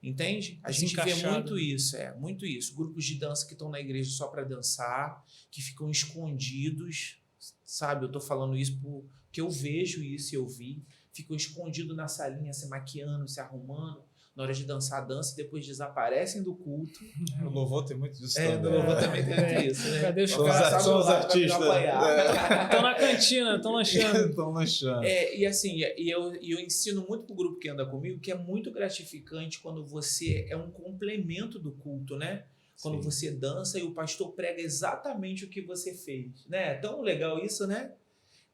Entende? A gente vê muito isso, muito isso. Grupos de dança que estão na igreja só para dançar, que ficam escondidos, sabe? Eu tô falando isso porque eu vejo isso e eu vi. Ficam escondidos na salinha, se maquiando, se arrumando, na hora de dançar, dança e depois desaparecem do culto. O louvor tem muito disso No também. louvor também tem muito isso, né? Cadê os São caras? os artistas. Estão na cantina, estão lanchando. Estão lanchando. E assim, eu ensino muito pro grupo que anda comigo que é muito gratificante quando você é um complemento do culto, né? Quando Sim. você dança e o pastor prega exatamente o que você fez, né? É tão legal isso, né?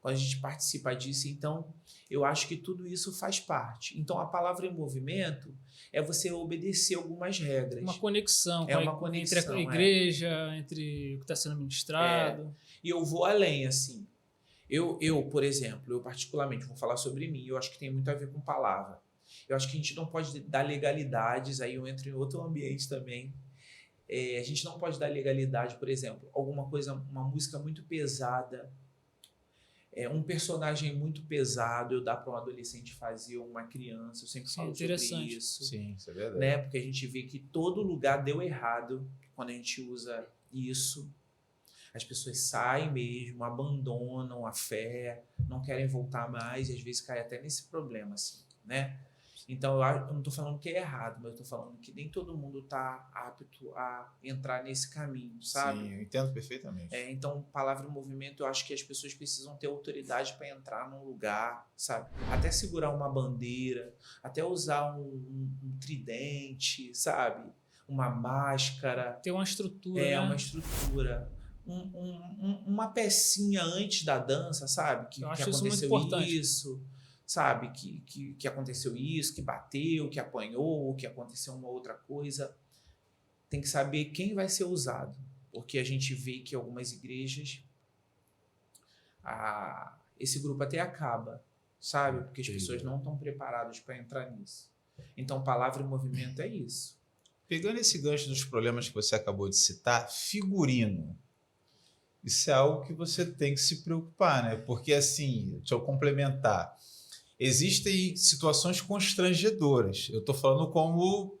Quando a gente participa disso, então eu acho que tudo isso faz parte. Então a palavra em movimento é você obedecer algumas regras. Uma conexão, É uma conexão, entre a igreja, entre o que está sendo ministrado. E eu vou além, assim. Eu, por exemplo, eu particularmente vou falar sobre mim, eu acho que tem muito a ver com palavra. Eu acho que a gente não pode dar legalidades, aí eu entro em outro ambiente também. A gente não pode dar legalidade, por exemplo, alguma coisa, uma música muito pesada, um personagem muito pesado, eu dar para um adolescente fazer, ou uma criança, eu sempre falo sobre isso. Sim, isso é verdade. Né? Porque a gente vê que todo lugar deu errado quando a gente usa isso. As pessoas saem mesmo, abandonam a fé, não querem voltar mais e às vezes cai até nesse problema, assim, né? Então, eu não estou falando que é errado, mas eu estou falando que nem todo mundo está apto a entrar nesse caminho, sabe? Sim, eu entendo perfeitamente. Então, palavra em movimento, eu acho que as pessoas precisam ter autoridade para entrar num lugar, sabe? Até segurar uma bandeira, até usar um tridente, sabe? Uma máscara. Ter uma estrutura, né? Uma estrutura. Uma pecinha antes da dança, sabe? Que aconteceu isso, sabe? Que aconteceu isso, que bateu, que apanhou, que aconteceu uma outra coisa. Tem que saber quem vai ser usado. Porque a gente vê que algumas igrejas, esse grupo até acaba, sabe? Porque as pessoas não estão preparadas para entrar nisso. Então, palavra e movimento é isso. Pegando esse gancho dos problemas que você acabou de citar, figurino. Isso é algo que você tem que se preocupar, né? Porque, assim, deixa eu complementar. Existem situações constrangedoras. Eu estou falando como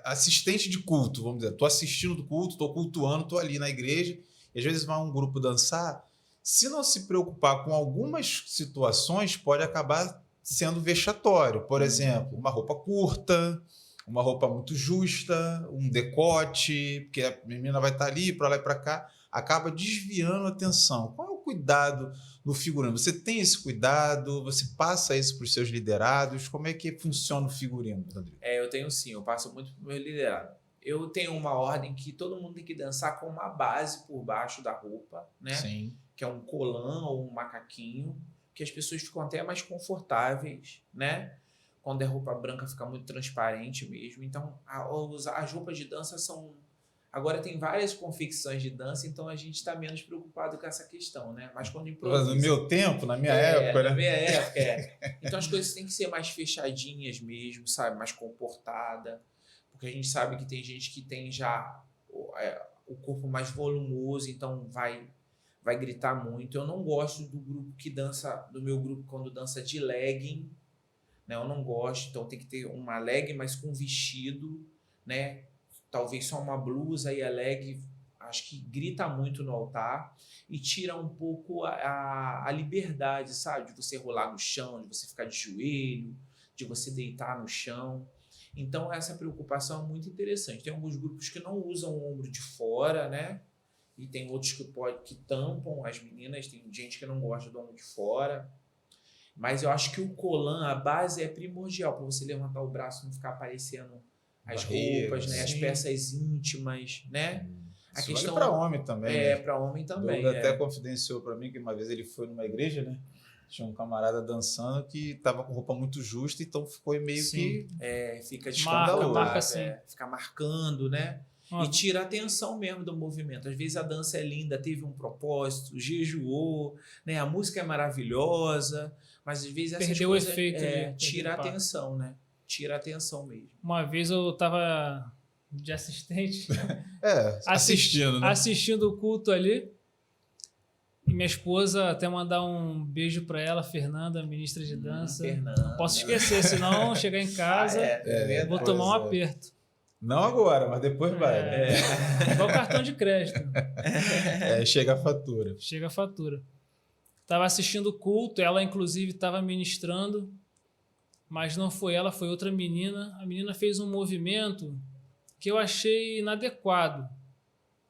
assistente de culto, vamos dizer. Estou assistindo do culto, estou cultuando, estou ali na igreja, e às vezes vai um grupo dançar. Se não se preocupar com algumas situações, pode acabar sendo vexatório. Por exemplo, uma roupa curta, uma roupa muito justa, um decote, porque a menina vai estar ali, para lá e para cá, acaba desviando a atenção. Qual é o cuidado no figurino? Você tem esse cuidado? Você passa isso para os seus liderados? Como é que funciona o figurino, Rodrigo? Eu tenho sim, eu passo muito para o meu liderado. Eu tenho uma ordem que todo mundo tem que dançar com uma base por baixo da roupa, né? Sim. Que é um colã ou um macaquinho, que as pessoas ficam até mais confortáveis, né? Quando é roupa branca fica muito transparente mesmo. Então, as roupas de dança são... Agora tem várias confecções de dança, então a gente está menos preocupado com essa questão, né? Mas quando improvisa... No meu tempo, na minha época, né? Na minha época, Então as coisas têm que ser mais fechadinhas mesmo, sabe? Mais comportada. Porque a gente sabe que tem gente que tem já o corpo mais volumoso, então vai gritar muito. Eu não gosto do grupo que dança, do meu grupo quando dança de legging, né? Eu não gosto, então tem que ter uma legging, mas com vestido, né? Talvez só uma blusa e a leg, acho que grita muito no altar e tira um pouco a liberdade, sabe? De você rolar no chão, de você ficar de joelho, de você deitar no chão. Então, essa preocupação é muito interessante. Tem alguns grupos que não usam o ombro de fora, né? E tem outros que tampam as meninas, tem gente que não gosta do ombro de fora. Mas eu acho que o colã, a base é primordial para você levantar o braço e não ficar aparecendo as roupas, né? As peças íntimas, né? A questão vale para homem também. Né? Para homem também. Douglas até confidenciou para mim que uma vez ele foi numa igreja, né? Tinha um camarada dançando que estava com roupa muito justa, então ficou meio que... fica escandaloso. Marca assim. Fica marcando, né? E tira a atenção mesmo do movimento. Às vezes a dança é linda, teve um propósito, jejuou, né? A música é maravilhosa, mas às vezes essas perdeu coisas o efeito, tira a atenção, né? Tira a atenção mesmo. Uma vez eu estava de assistente assistindo, né? Assistindo o culto ali. E minha esposa, até mandar um beijo para ela, Fernanda, ministra de dança. Fernanda. Não posso esquecer, senão chegar em casa, vou tomar um aperto. Não agora, mas depois vai. Igual cartão de crédito. Chega a fatura. Chega a fatura. Estava assistindo o culto, ela inclusive estava ministrando. mas não foi ela, foi outra menina. A menina fez um movimento que eu achei inadequado.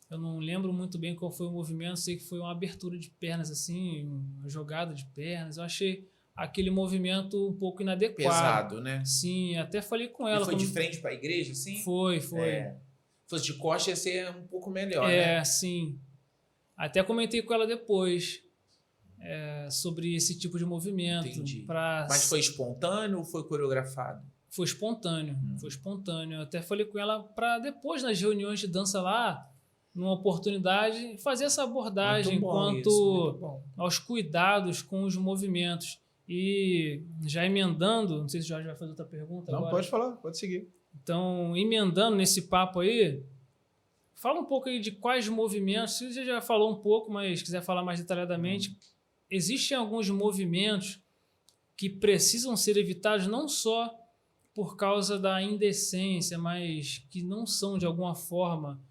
Eu não lembro muito bem qual foi o movimento, sei que foi uma abertura de pernas, assim, uma jogada de pernas. Eu achei aquele movimento um pouco inadequado. Pesado, né? Sim, até falei com ela. E foi de frente para a igreja, sim? Foi. Se fosse de costa, ia ser um pouco melhor, né? Sim. Até comentei com ela depois sobre esse tipo de movimento. Entendi. Mas foi espontâneo ou foi coreografado? Foi espontâneo. Foi espontâneo. Eu até falei com ela para depois, nas reuniões de dança lá, numa oportunidade, fazer essa abordagem quanto aos cuidados com os movimentos. E já emendando, não sei se o Jorge vai fazer outra pergunta agora. Não, pode falar, pode seguir. Então, emendando nesse papo aí, fala um pouco aí de quais movimentos, você já falou um pouco, mas quiser falar mais detalhadamente, existem alguns movimentos que precisam ser evitados não só por causa da indecência, mas que não são de alguma forma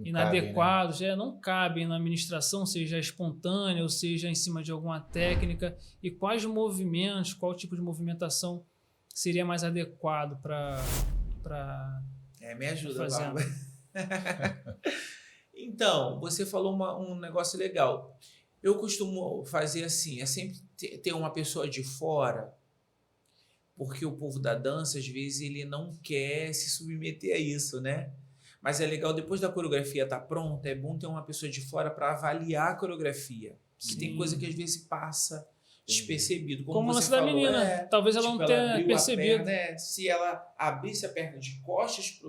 inadequados, não cabem na administração, seja espontânea ou seja em cima de alguma técnica, e quais movimentos, qual tipo de movimentação seria mais adequado para me ajuda fazer. Lá. Então, você falou um negócio legal. Eu costumo fazer assim, é sempre ter uma pessoa de fora, porque o povo da dança, às vezes, ele não quer se submeter a isso, né? Mas é legal, depois da coreografia estar pronta, é bom ter uma pessoa de fora para avaliar a coreografia. Porque tem coisa que às vezes passa despercebido. Como você lance da menina. Talvez ela não tenha percebido. Perna, se ela abrisse a perna de costas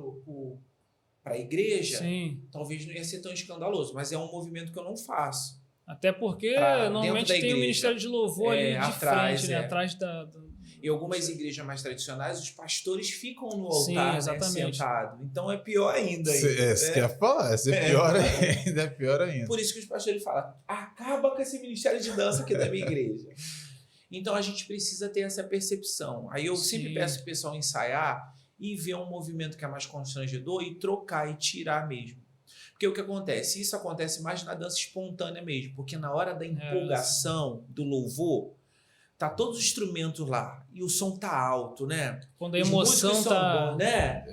para a igreja, talvez não ia ser tão escandaloso. Mas é um movimento que eu não faço. Até porque normalmente tem o Ministério de Louvor ali de atrás, frente, atrás da... Em algumas igrejas mais tradicionais, os pastores ficam no altar, sentados. Então é pior ainda. Você quer falar? É pior ainda. Por isso que os pastores falam, acaba com esse ministério de dança aqui da minha igreja. Então a gente precisa ter essa percepção. Aí eu sempre peço o pessoal ensaiar e ver um movimento que é mais constrangedor e trocar e tirar mesmo. Porque o que acontece? Isso acontece mais na dança espontânea mesmo, porque na hora da empolgação do louvor, tá todos os instrumentos lá e o som tá alto, né? Quando a emoção tá... bons, né?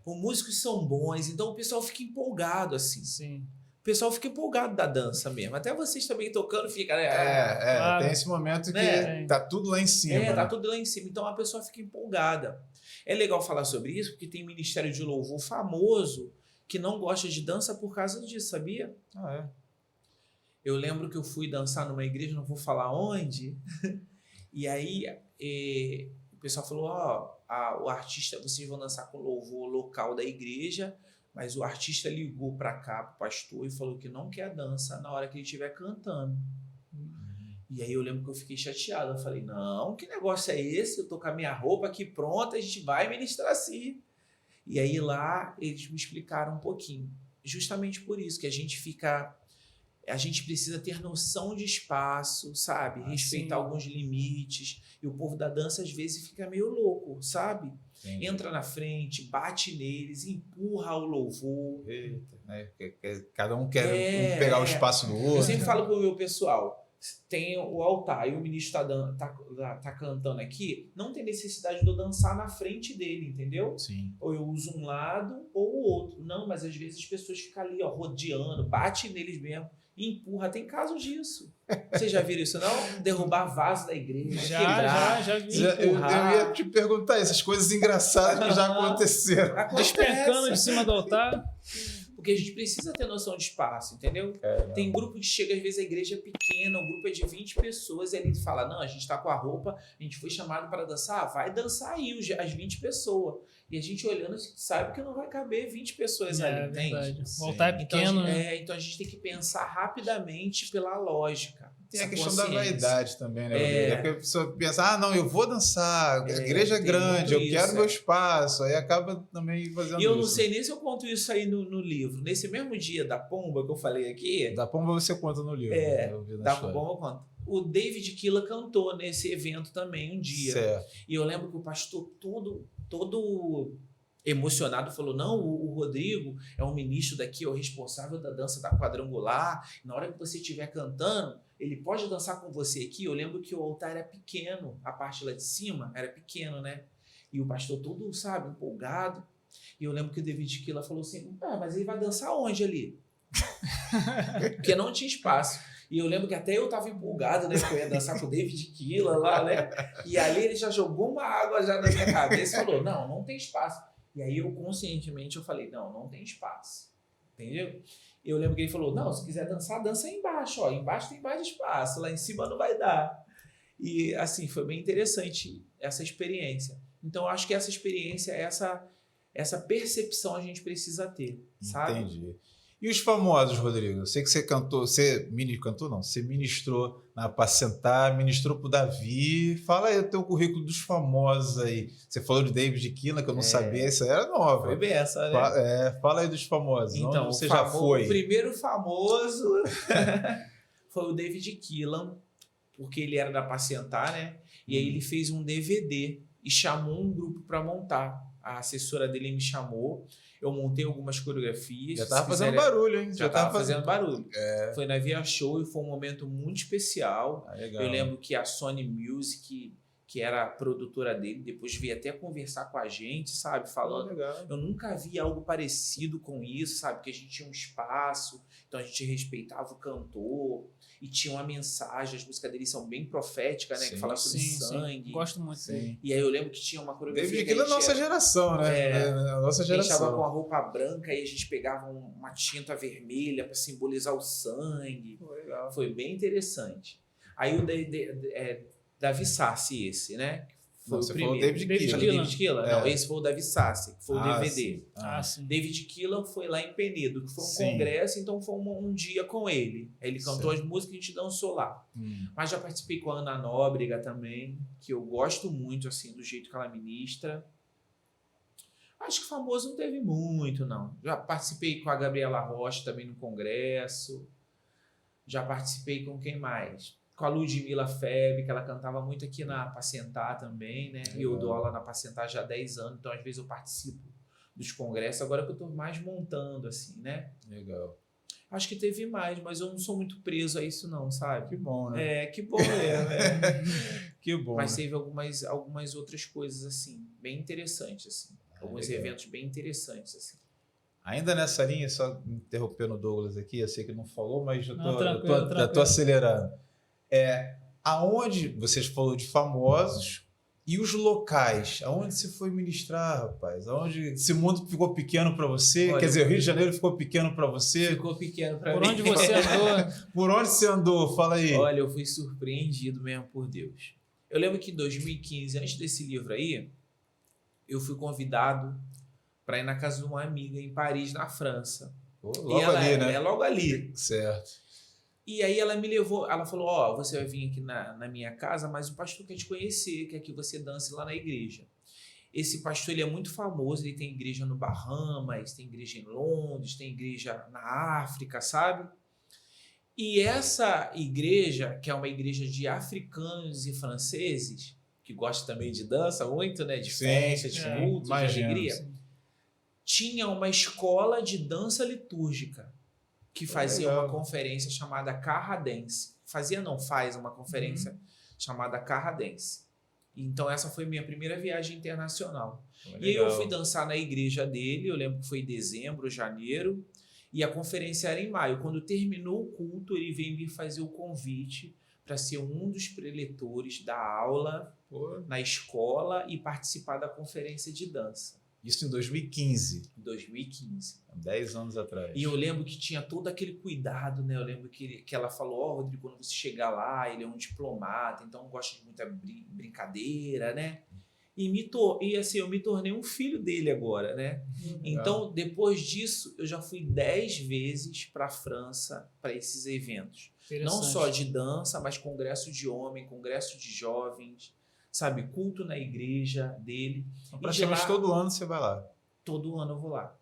Os músicos são bons, então o pessoal fica empolgado assim. Sim. O pessoal fica empolgado da dança mesmo. Até vocês também tocando fica, né? Claro. Tem esse momento que tá tudo lá em cima. Tá tudo lá em cima. Então a pessoa fica empolgada. É legal falar sobre isso, porque tem ministério de louvor famoso que não gosta de dança por causa disso, sabia? Eu lembro que eu fui dançar numa igreja, não vou falar onde... E aí o pessoal falou, o artista, vocês vão dançar com louvor local da igreja, mas o artista ligou para cá, pro pastor, e falou que não quer dança na hora que ele estiver cantando. E aí eu lembro que eu fiquei chateado, eu falei, não, que negócio é esse? Eu tô com a minha roupa aqui pronta, a gente vai ministrar assim. E aí lá eles me explicaram um pouquinho, justamente por isso que a gente precisa ter noção de espaço, sabe? Respeitar alguns limites. E o povo da dança, às vezes, fica meio louco, sabe? Entendi. Entra na frente, bate neles, empurra o louvor. Cada um quer pegar o espaço do outro. Eu sempre falo pro meu pessoal, tem o altar e o ministro tá cantando aqui, não tem necessidade de eu dançar na frente dele, entendeu? Sim. Ou eu uso um lado ou o outro. Não, mas às vezes as pessoas ficam ali, rodeando, bate neles mesmo. Empurra, tem casos disso. Vocês já viram isso, não? Derrubar vaso da igreja, já vi. Eu ia te perguntar essas coisas engraçadas que já aconteceram. Despencando de cima do altar. Porque a gente precisa ter noção de espaço, entendeu? Tem grupo que chega, às vezes a igreja é pequena, o grupo é de 20 pessoas, e ali tu fala, não, a gente tá com a roupa, a gente foi chamado para dançar, vai dançar aí as 20 pessoas. E a gente olhando, sabe que não vai caber 20 pessoas ali, entende? O altar é pequeno, então a gente tem que pensar rapidamente pela lógica. Tem a questão da vaidade também, né? Porque a pessoa pensa, não, eu vou dançar, a igreja é grande, eu quero meu espaço, aí acaba também fazendo isso. E eu não sei nem se eu conto isso aí no livro. Nesse mesmo dia da pomba que eu falei aqui... Da pomba você conta no livro. Da pomba eu conto. O David Killa cantou nesse evento também um dia. Certo. E eu lembro que o pastor todo emocionado, falou, não, o Rodrigo é um ministro daqui, é o responsável da dança da quadrangular, na hora que você estiver cantando, ele pode dançar com você aqui. Eu lembro que o altar era pequeno, a parte lá de cima era pequeno, né? E o pastor todo, sabe, empolgado. E eu lembro que o David Killa falou assim, mas ele vai dançar onde ali? Porque não tinha espaço. E eu lembro que até eu tava empolgado, né? Porque eu ia dançar com o David Killa lá, né? E ali ele já jogou uma água já na minha cabeça e falou, não tem espaço. E aí eu conscientemente eu falei, não tem espaço. Entendeu? Eu lembro que ele falou, não, se quiser dançar, dança aí embaixo. Ó, embaixo tem mais espaço, lá em cima não vai dar. E assim, foi bem interessante essa experiência. Então eu acho que essa experiência, essa percepção a gente precisa ter, sabe? Entendi. E os famosos, Rodrigo? Eu sei que você cantou, você ministrou na Apacentar, ministrou pro Davi. Fala aí o teu currículo dos famosos aí. Você falou de David Killa, que eu não sabia, isso aí era nova. Foi bem essa, né? Fala aí dos famosos. Então, onde você já foi? O primeiro famoso foi o David Killa, porque ele era da Apacentar, né? E aí ele fez um DVD e chamou um grupo para montar. A assessora dele me chamou. Eu montei algumas coreografias. Já estava fazendo barulho, hein? Já estava fazendo barulho. Foi na Via Show e foi um momento muito especial. Legal. Eu lembro que a Sony Music, que era a produtora dele, depois veio até conversar com a gente, sabe? Falando, eu nunca vi algo parecido com isso, sabe? Que a gente tinha um espaço, então a gente respeitava o cantor e tinha uma mensagem. As músicas dele são bem proféticas, né? Sim, que fala sobre sangue. Sim. Gosto muito dele. E aí eu lembro que tinha uma coreografia. David Killa é a nossa geração, né? A nossa geração. A gente tava com a roupa branca e a gente pegava uma tinta vermelha para simbolizar o sangue. Legal. Foi bem interessante. Aí o Davi Sassi, esse, né? Foi você o primeiro. falou David Killa? Não, esse foi o Davi Sassi, que foi o DVD. Sim. David Killa foi lá em Penedo, que foi um congresso, então foi um dia com ele. Ele cantou as músicas e a gente dançou lá. Mas já participei com a Ana Nóbrega também, que eu gosto muito, assim, do jeito que ela ministra. Acho que famoso não teve muito, não. Já participei com a Gabriela Rocha também no congresso. Já participei com quem mais? Com a Ludmilla Feb, que ela cantava muito aqui na Apacentar também, né? E eu dou aula na Apacentar já há 10 anos, então às vezes eu participo dos congressos, agora que eu estou mais montando, assim, né? Legal. Acho que teve mais, mas eu não sou muito preso a isso não, sabe? Que bom, né? Que bom mesmo, Que bom. Mas teve algumas outras coisas, assim, bem interessantes, assim. Alguns eventos bem interessantes, assim. Ainda nessa linha, só interrompendo o Douglas aqui, eu sei que não falou, mas já tranquilo. tô acelerando. Aonde vocês falou de famosos e os locais, aonde você foi ministrar, rapaz? Aonde esse mundo ficou pequeno para você? Olha, quer dizer, o Rio de Janeiro ficou pequeno para você? Ficou pequeno para mim. Por onde você andou? Por onde você andou? Fala aí. Olha, eu fui surpreendido mesmo por Deus. Eu lembro que em 2015, antes desse livro aí, eu fui convidado para ir na casa de uma amiga em Paris, na França. Logo ali, né? Logo ali. Certo. E aí ela me levou, ela falou, você vai vir aqui na minha casa, mas o pastor quer te conhecer, quer que você dance lá na igreja. Esse pastor, ele é muito famoso, ele tem igreja no Bahamas, tem igreja em Londres, tem igreja na África, sabe? E essa igreja, que é uma igreja de africanos e franceses, que gosta também de dança muito, né? De festa, de culto, de alegria, tinha uma escola de dança litúrgica, que fazia uma conferência chamada Carra Dance. Faz uma conferência chamada Carra Dance. Então essa foi minha primeira viagem internacional. E aí eu fui dançar na igreja dele, eu lembro que foi em dezembro, janeiro, e a conferência era em maio. Quando terminou o culto, ele veio me fazer o convite para ser um dos preletores da aula na escola e participar da conferência de dança. Isso em 2015. 2015. 10 anos atrás. E eu lembro que tinha todo aquele cuidado, né? Eu lembro que ela falou, Rodrigo, quando você chegar lá, ele é um diplomata, então gosta de muita brincadeira, né? E assim, eu me tornei um filho dele agora, né? Então, depois disso, eu já fui 10 vezes para a França para esses eventos. Não só de dança, mas congresso de homem, congresso de jovens, sabe? Culto na igreja dele. Então, praticamente todo ano você vai lá. Todo ano eu vou lá.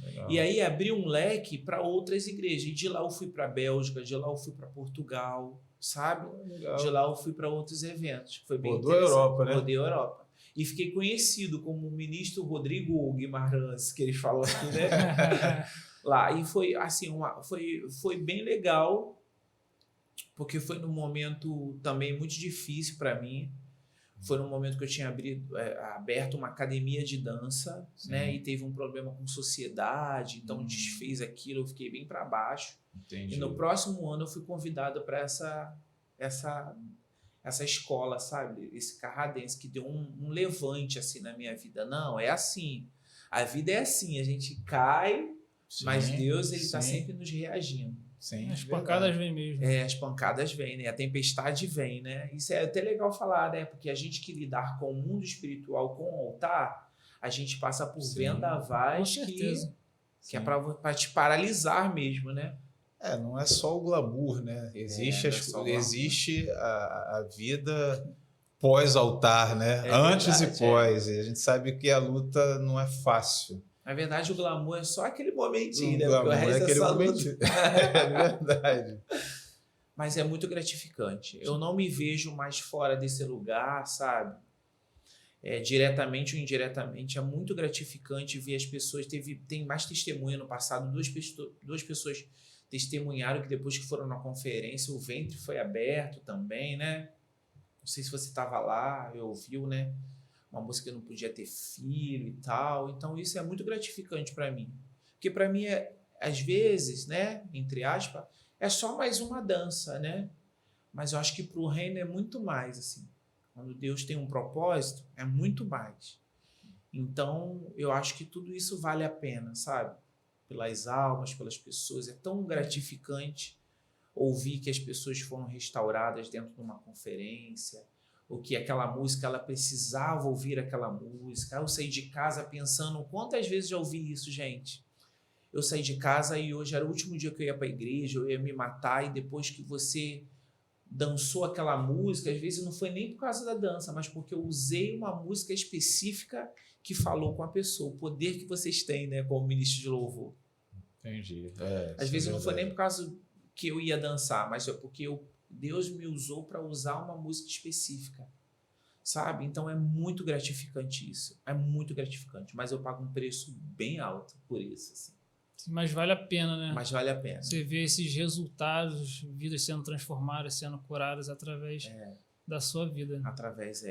Legal. E aí abriu um leque para outras igrejas. E de lá eu fui para a Bélgica, de lá eu fui para Portugal, sabe? Legal. De lá eu fui para outros eventos. Foi bem Rodou a Europa, né? Rodei a Europa. E fiquei conhecido como o ministro Rodrigo Guimarães, que eles falam aqui, né? Lá. E foi assim, foi bem legal, porque foi num momento também muito difícil para mim. Foi num momento que eu tinha aberto uma academia de dança, né? E teve um problema com sociedade, então desfez aquilo, eu fiquei bem para baixo. Entendi. E no próximo ano eu fui convidado para essa escola, sabe? Esse Carradense, que deu um levante assim na minha vida. Não, é assim. A vida é assim, a gente cai, mas Deus ele está sempre nos reagindo. Sim, as pancadas vêm mesmo. As pancadas vêm, né? A tempestade vem, né? Isso é até legal falar, né? Porque a gente que lidar com o mundo espiritual, com o altar, a gente passa por vendavais que é para te paralisar mesmo, né? Não é só o glamour, né? Existe a vida pós-altar, né? Antes e pós. E a gente sabe que a luta não é fácil. Na verdade, o glamour é só aquele momentinho, né? Porque o resto é aquele momentinho. É verdade. Mas é muito gratificante. Eu não me vejo mais fora desse lugar, sabe? Diretamente ou indiretamente, é muito gratificante ver as pessoas. Tem mais testemunha no passado, duas pessoas testemunharam que depois que foram na conferência, o ventre foi aberto também, né? Não sei se você estava lá, ouviu, né? Uma moça que não podia ter filho e tal. Então, isso é muito gratificante para mim. Porque para mim, às vezes, né? Entre aspas, é só mais uma dança, né? Mas eu acho que para o reino é muito mais, assim. Quando Deus tem um propósito, é muito mais. Então, eu acho que tudo isso vale a pena, sabe? Pelas almas, pelas pessoas. É tão gratificante ouvir que as pessoas foram restauradas dentro de uma conferência, ou que aquela música, ela precisava ouvir aquela música. Eu saí de casa pensando, quantas vezes já ouvi isso, gente? Eu saí de casa e hoje era o último dia que eu ia para a igreja, eu ia me matar, e depois que você dançou aquela música, às vezes não foi nem por causa da dança, mas porque eu usei uma música específica que falou com a pessoa, o poder que vocês têm, né, como ministro de louvor. Entendi. Às vezes não foi nem por causa que eu ia dançar, mas é porque Deus me usou para usar uma música específica, sabe? Então é muito gratificante isso, é muito gratificante, mas eu pago um preço bem alto por isso, assim. Mas vale a pena, né? Mas vale a pena. Você vê esses resultados, vidas sendo transformadas, sendo curadas através da sua vida. Através,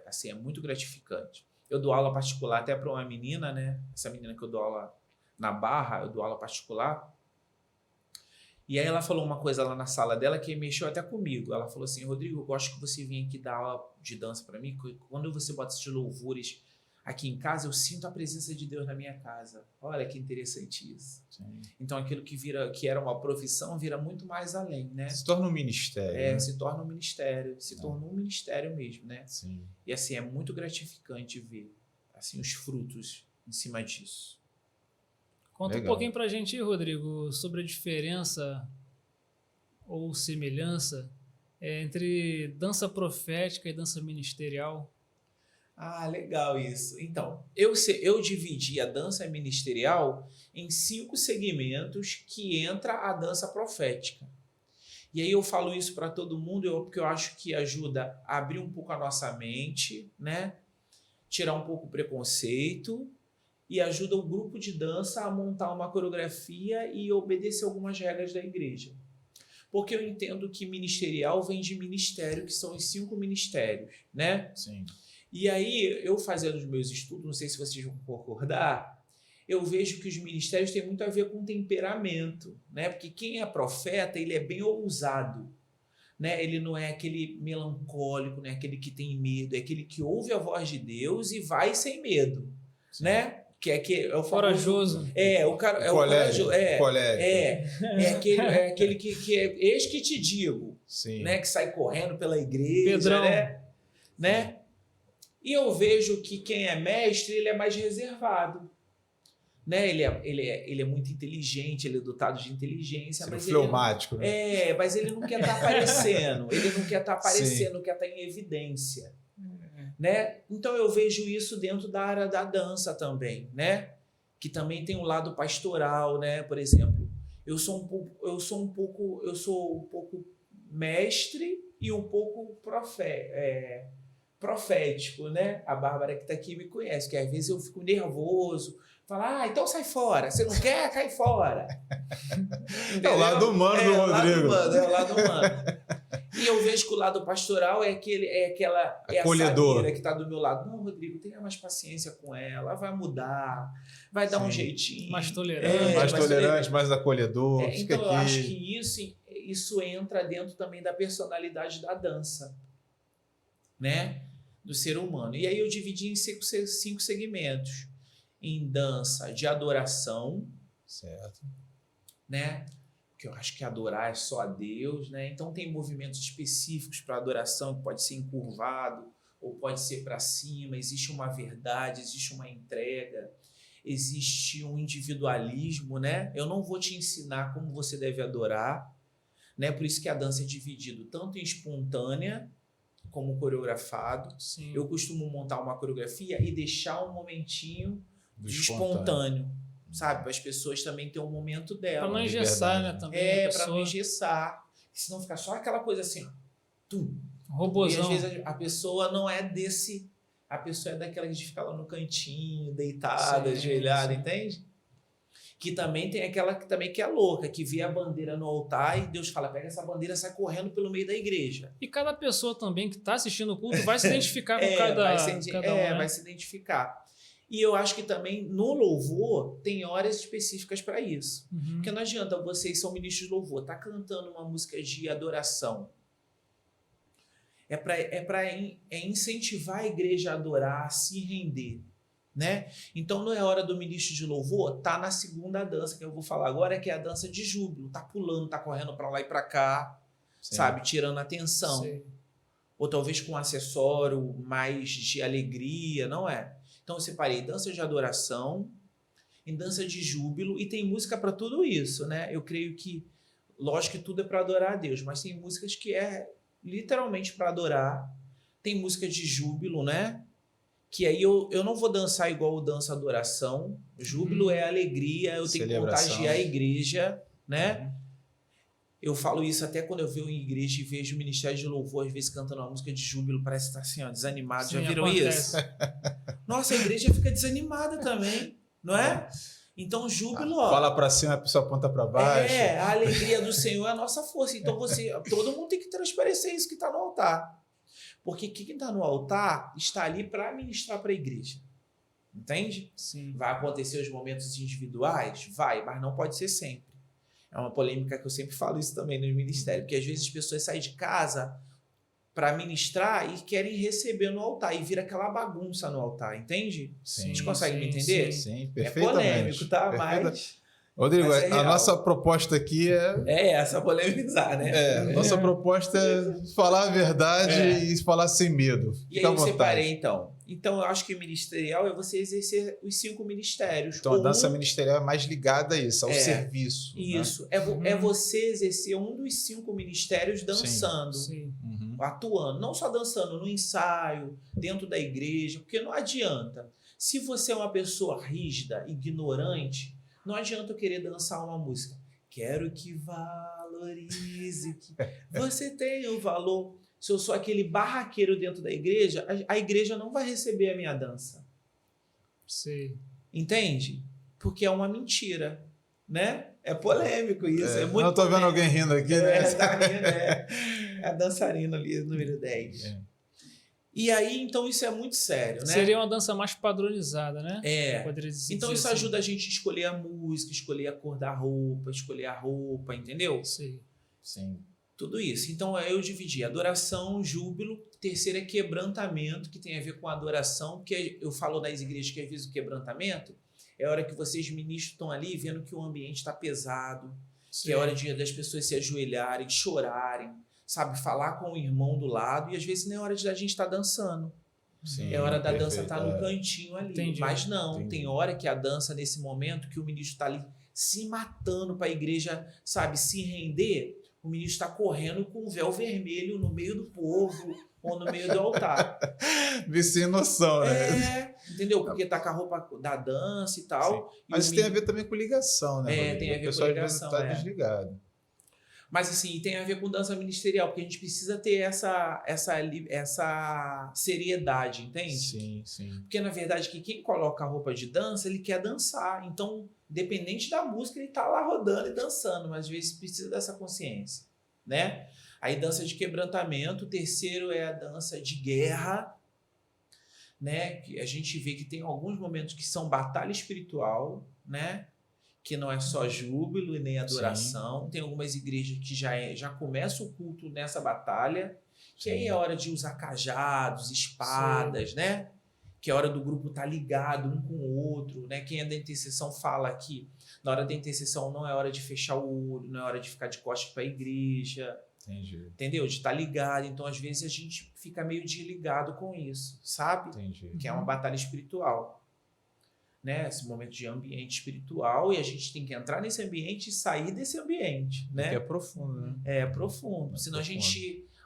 assim, é muito gratificante. Eu dou aula particular até para uma menina, né? Essa menina que eu dou aula na Barra, eu dou aula particular. E aí ela falou uma coisa lá na sala dela que mexeu até comigo. Ela falou assim, Rodrigo, eu gosto que você venha aqui dar aula de dança para mim, porque quando você bota esses louvores aqui em casa, eu sinto a presença de Deus na minha casa. Olha que interessante isso. Sim. Então aquilo que era uma profissão vira muito mais além, né? Se torna um ministério. Né? Se torna um ministério. Tornou um ministério mesmo, né? Sim. E assim, é muito gratificante ver assim, os frutos em cima disso. Conta um pouquinho pra gente aí, Rodrigo, sobre a diferença ou semelhança entre dança profética e dança ministerial. Ah, legal isso. Então, eu dividi a dança ministerial em 5 segmentos que entra a dança profética. E aí eu falo isso para todo mundo porque eu acho que ajuda a abrir um pouco a nossa mente, né? Tirar um pouco o preconceito e ajuda o grupo de dança a montar uma coreografia e obedecer algumas regras da igreja. Porque eu entendo que ministerial vem de ministério, que são os 5 ministérios, né? Sim. E aí, eu fazendo os meus estudos, não sei se vocês vão concordar, eu vejo que os ministérios têm muito a ver com temperamento, né? Porque quem é profeta, ele é bem ousado, né? Ele não é aquele melancólico, né? Aquele que tem medo, é aquele que ouve a voz de Deus e vai sem medo, Sim. né? Que é o corajoso. O cara é o corajoso. É aquele que é eis que te digo, Sim. né? Que sai correndo pela igreja, Pedrão. né? E eu vejo que quem é mestre, ele é mais reservado, né? Ele é muito inteligente, ele é dotado de inteligência, mas fleumático, né? Mas ele não quer estar aparecendo, não quer estar em evidência. Né? Então eu vejo isso dentro da área da dança também, né? Que também tem um lado pastoral, né? Por exemplo, eu sou um pouco mestre e um pouco profético, né? A Bárbara que está aqui me conhece, que às vezes eu fico nervoso, fala, então sai fora, você não quer, cai fora. É o lado humano do Rodrigo. É o lado humano. E eu vejo que o lado pastoral é a sabeira que está do meu lado. Não, Rodrigo, tenha mais paciência com ela vai mudar, vai dar um jeitinho. Mais tolerante. Mais tolerante, mais acolhedor. Então eu acho que isso entra dentro também da personalidade da dança, né? Do ser humano. E aí eu dividi em 5 segmentos. Em dança de adoração, certo, né? Porque eu acho que adorar é só a Deus, né? Então tem movimentos específicos para adoração, que pode ser encurvado ou pode ser para cima. Existe uma verdade, existe uma entrega, existe um individualismo, né? Eu não vou te ensinar como você deve adorar, né? Por isso que a dança é dividida tanto em espontânea como coreografado. Sim. Eu costumo montar uma coreografia e deixar um momentinho de espontâneo, sabe? Para as pessoas também ter um momento dela. Para não engessar, né? Também para não engessar. Senão ficar só aquela coisa assim, ó. Tum. Robozão. E às vezes a pessoa não é desse... A pessoa é daquela que fica lá no cantinho, deitada, ajoelhada, entende? Que também tem aquela que também que é louca, que vê a bandeira no altar e Deus fala, pega essa bandeira e sai correndo pelo meio da igreja. E cada pessoa também que está assistindo o culto vai se identificar com cada um, né? Vai se identificar. E eu acho que também no louvor tem horas específicas para isso. Porque não adianta vocês são ministros de louvor, tá cantando uma música de adoração. É para incentivar a igreja a adorar, a se render, né? Então não é hora do ministro de louvor, tá na segunda dança que eu vou falar agora, que é a dança de júbilo, tá pulando, tá correndo para lá e para cá, sabe, tirando atenção. Ou talvez com um acessório mais de alegria, não é? Então eu separei dança de adoração, em dança de júbilo, e tem música para tudo isso, né? Eu creio que, lógico que tudo é para adorar a Deus, mas tem músicas que é literalmente para adorar. Tem música de júbilo, né? Que aí eu não vou dançar igual o dança adoração. Júbilo é alegria, eu tenho que contagiar a igreja, né? Eu falo isso até quando eu venho em igreja e vejo o ministério de louvor, às vezes cantando uma música de júbilo, parece estar assim, ó, desanimado. Sim, já viram acontece. isso? Nossa, a igreja fica desanimada também, não é? Então, júbilo, ó. Fala para cima, a pessoa aponta para baixo. A alegria do Senhor é a nossa força. Então, todo mundo tem que transparecer isso que está no altar. Porque quem está no altar está ali para ministrar para a igreja. Entende? Sim. Vai acontecer os momentos individuais? Vai, mas não pode ser sempre. É uma polêmica que eu sempre falo isso também no ministério, porque às vezes as pessoas saem de casa para ministrar e querem receber no altar e vira aquela bagunça no altar, entende? Sim, a gente consegue me entender? Sim, É perfeitamente. polêmico, tá? Mas... Rodrigo, Mas é a real. nossa proposta aqui é essa, polemizar, né? Nossa proposta é falar a verdade e falar sem medo. E aí eu separei, então. Então, eu acho que o ministerial é você exercer os 5 ministérios. Então, a dança ministerial é mais ligada a isso, ao serviço. Isso. Né? É você exercer um dos 5 ministérios dançando, atuando. Não só dançando no ensaio, dentro da igreja, porque não adianta. Se você é uma pessoa rígida, ignorante, não adianta eu querer dançar uma música. Quero que valorize, que você tenha o valor. Se eu sou aquele barraqueiro dentro da igreja, a igreja não vai receber a minha dança. Sim. Entende? Porque é uma mentira, né? É polêmico isso. É muito não, tô vendo alguém rindo aqui, né? Tá rindo, É a dançarina ali, número 10. E aí, então, isso é muito sério, né? Seria uma dança mais padronizada, né? Então, isso ajuda a gente a escolher a música, escolher a cor da roupa, escolher a roupa, entendeu? Sim. Tudo isso. Então, eu dividi adoração, júbilo. Terceiro é quebrantamento, que tem a ver com adoração, porque eu falo nas igrejas que às vezes o quebrantamento é a hora que vocês ministros estão ali vendo que o ambiente está pesado, que é hora das pessoas se ajoelharem, chorarem, sabe, falar com o irmão do lado, e às vezes não é hora de a gente estar dançando. É hora da dança estar no cantinho ali. Entendi. Mas não, tem hora que a dança, nesse momento, que o ministro está ali se matando para a igreja, sabe, se render, o ministro está correndo com o véu vermelho no meio do povo ou no meio do altar. Sem noção, né? Entendeu? Porque tá com a roupa da dança e tal. Mas isso tem a ver também com ligação, né? Tem a ver com ligação. Tá desligado. Mas assim, tem a ver com dança ministerial, porque a gente precisa ter essa seriedade, entende? Sim, sim. Porque, na verdade, que quem coloca a roupa de dança, ele quer dançar. Então, independente da música, ele tá lá rodando e dançando, mas às vezes precisa dessa consciência, né? Aí, dança de quebrantamento. O terceiro é a dança de guerra, né? Que a gente vê que tem alguns momentos que são batalha espiritual, né? Que não é só júbilo e nem adoração. Sim. Tem algumas igrejas que já começa o culto nessa batalha, que aí é hora de usar cajados, espadas, né? Que é hora do grupo estar ligado um com o outro, né? Quem é da intercessão fala que na hora da intercessão não é hora de fechar o olho, não é hora de ficar de costas para a igreja. Entendi. Entendeu? De estar ligado. Então, às vezes, a gente fica meio desligado com isso, sabe? Entendi. Que é uma batalha espiritual. Né, esse momento de ambiente espiritual, e a gente tem que entrar nesse ambiente e sair desse ambiente, né? Que é profundo, né? É profundo. Senão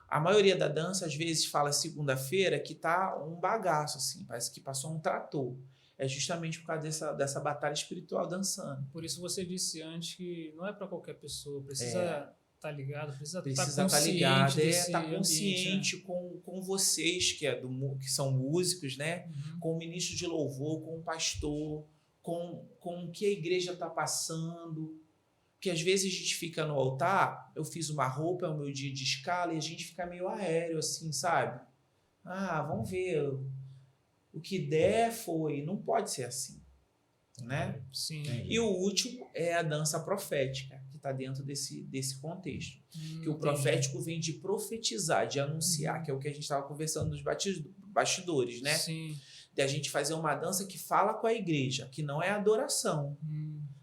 a maioria da dança às vezes fala segunda-feira que tá um bagaço assim, parece que passou um trator. É justamente por causa dessa batalha espiritual dançando. Por isso você disse antes que não é para qualquer pessoa, precisa estar ligado, precisa estar ligado, desse estar ambiente, consciente com vocês que são músicos, né? Uhum. Com o ministro de louvor, com o pastor, com o que a igreja está passando. Porque às vezes a gente fica no altar, eu fiz uma roupa, é o meu dia de escala, e a gente fica meio aéreo assim, sabe? Vamos ver, o que der foi, não pode ser assim, né? Sim. E o último é a dança profética, que está dentro desse contexto. Que o profético vem de profetizar, de anunciar, que é o que a gente estava conversando nos bastidores, né? Sim. De a gente fazer uma dança que fala com a igreja, que não é adoração.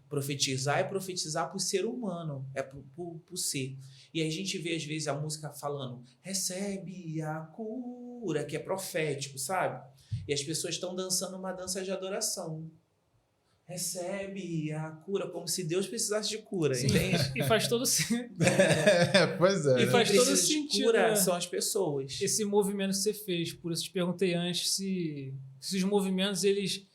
Profetizar é profetizar para o ser humano, é para o ser. E aí a gente vê, às vezes, a música falando, recebe a cura, que é profético, sabe? E as pessoas estão dançando uma dança de adoração. Recebe a cura, como se Deus precisasse de cura, Sim, entende? E faz todo sentido. Pois é. E né? faz todo sentido. Cura né? são as pessoas. Esse movimento que você fez, por isso te perguntei antes se os movimentos eles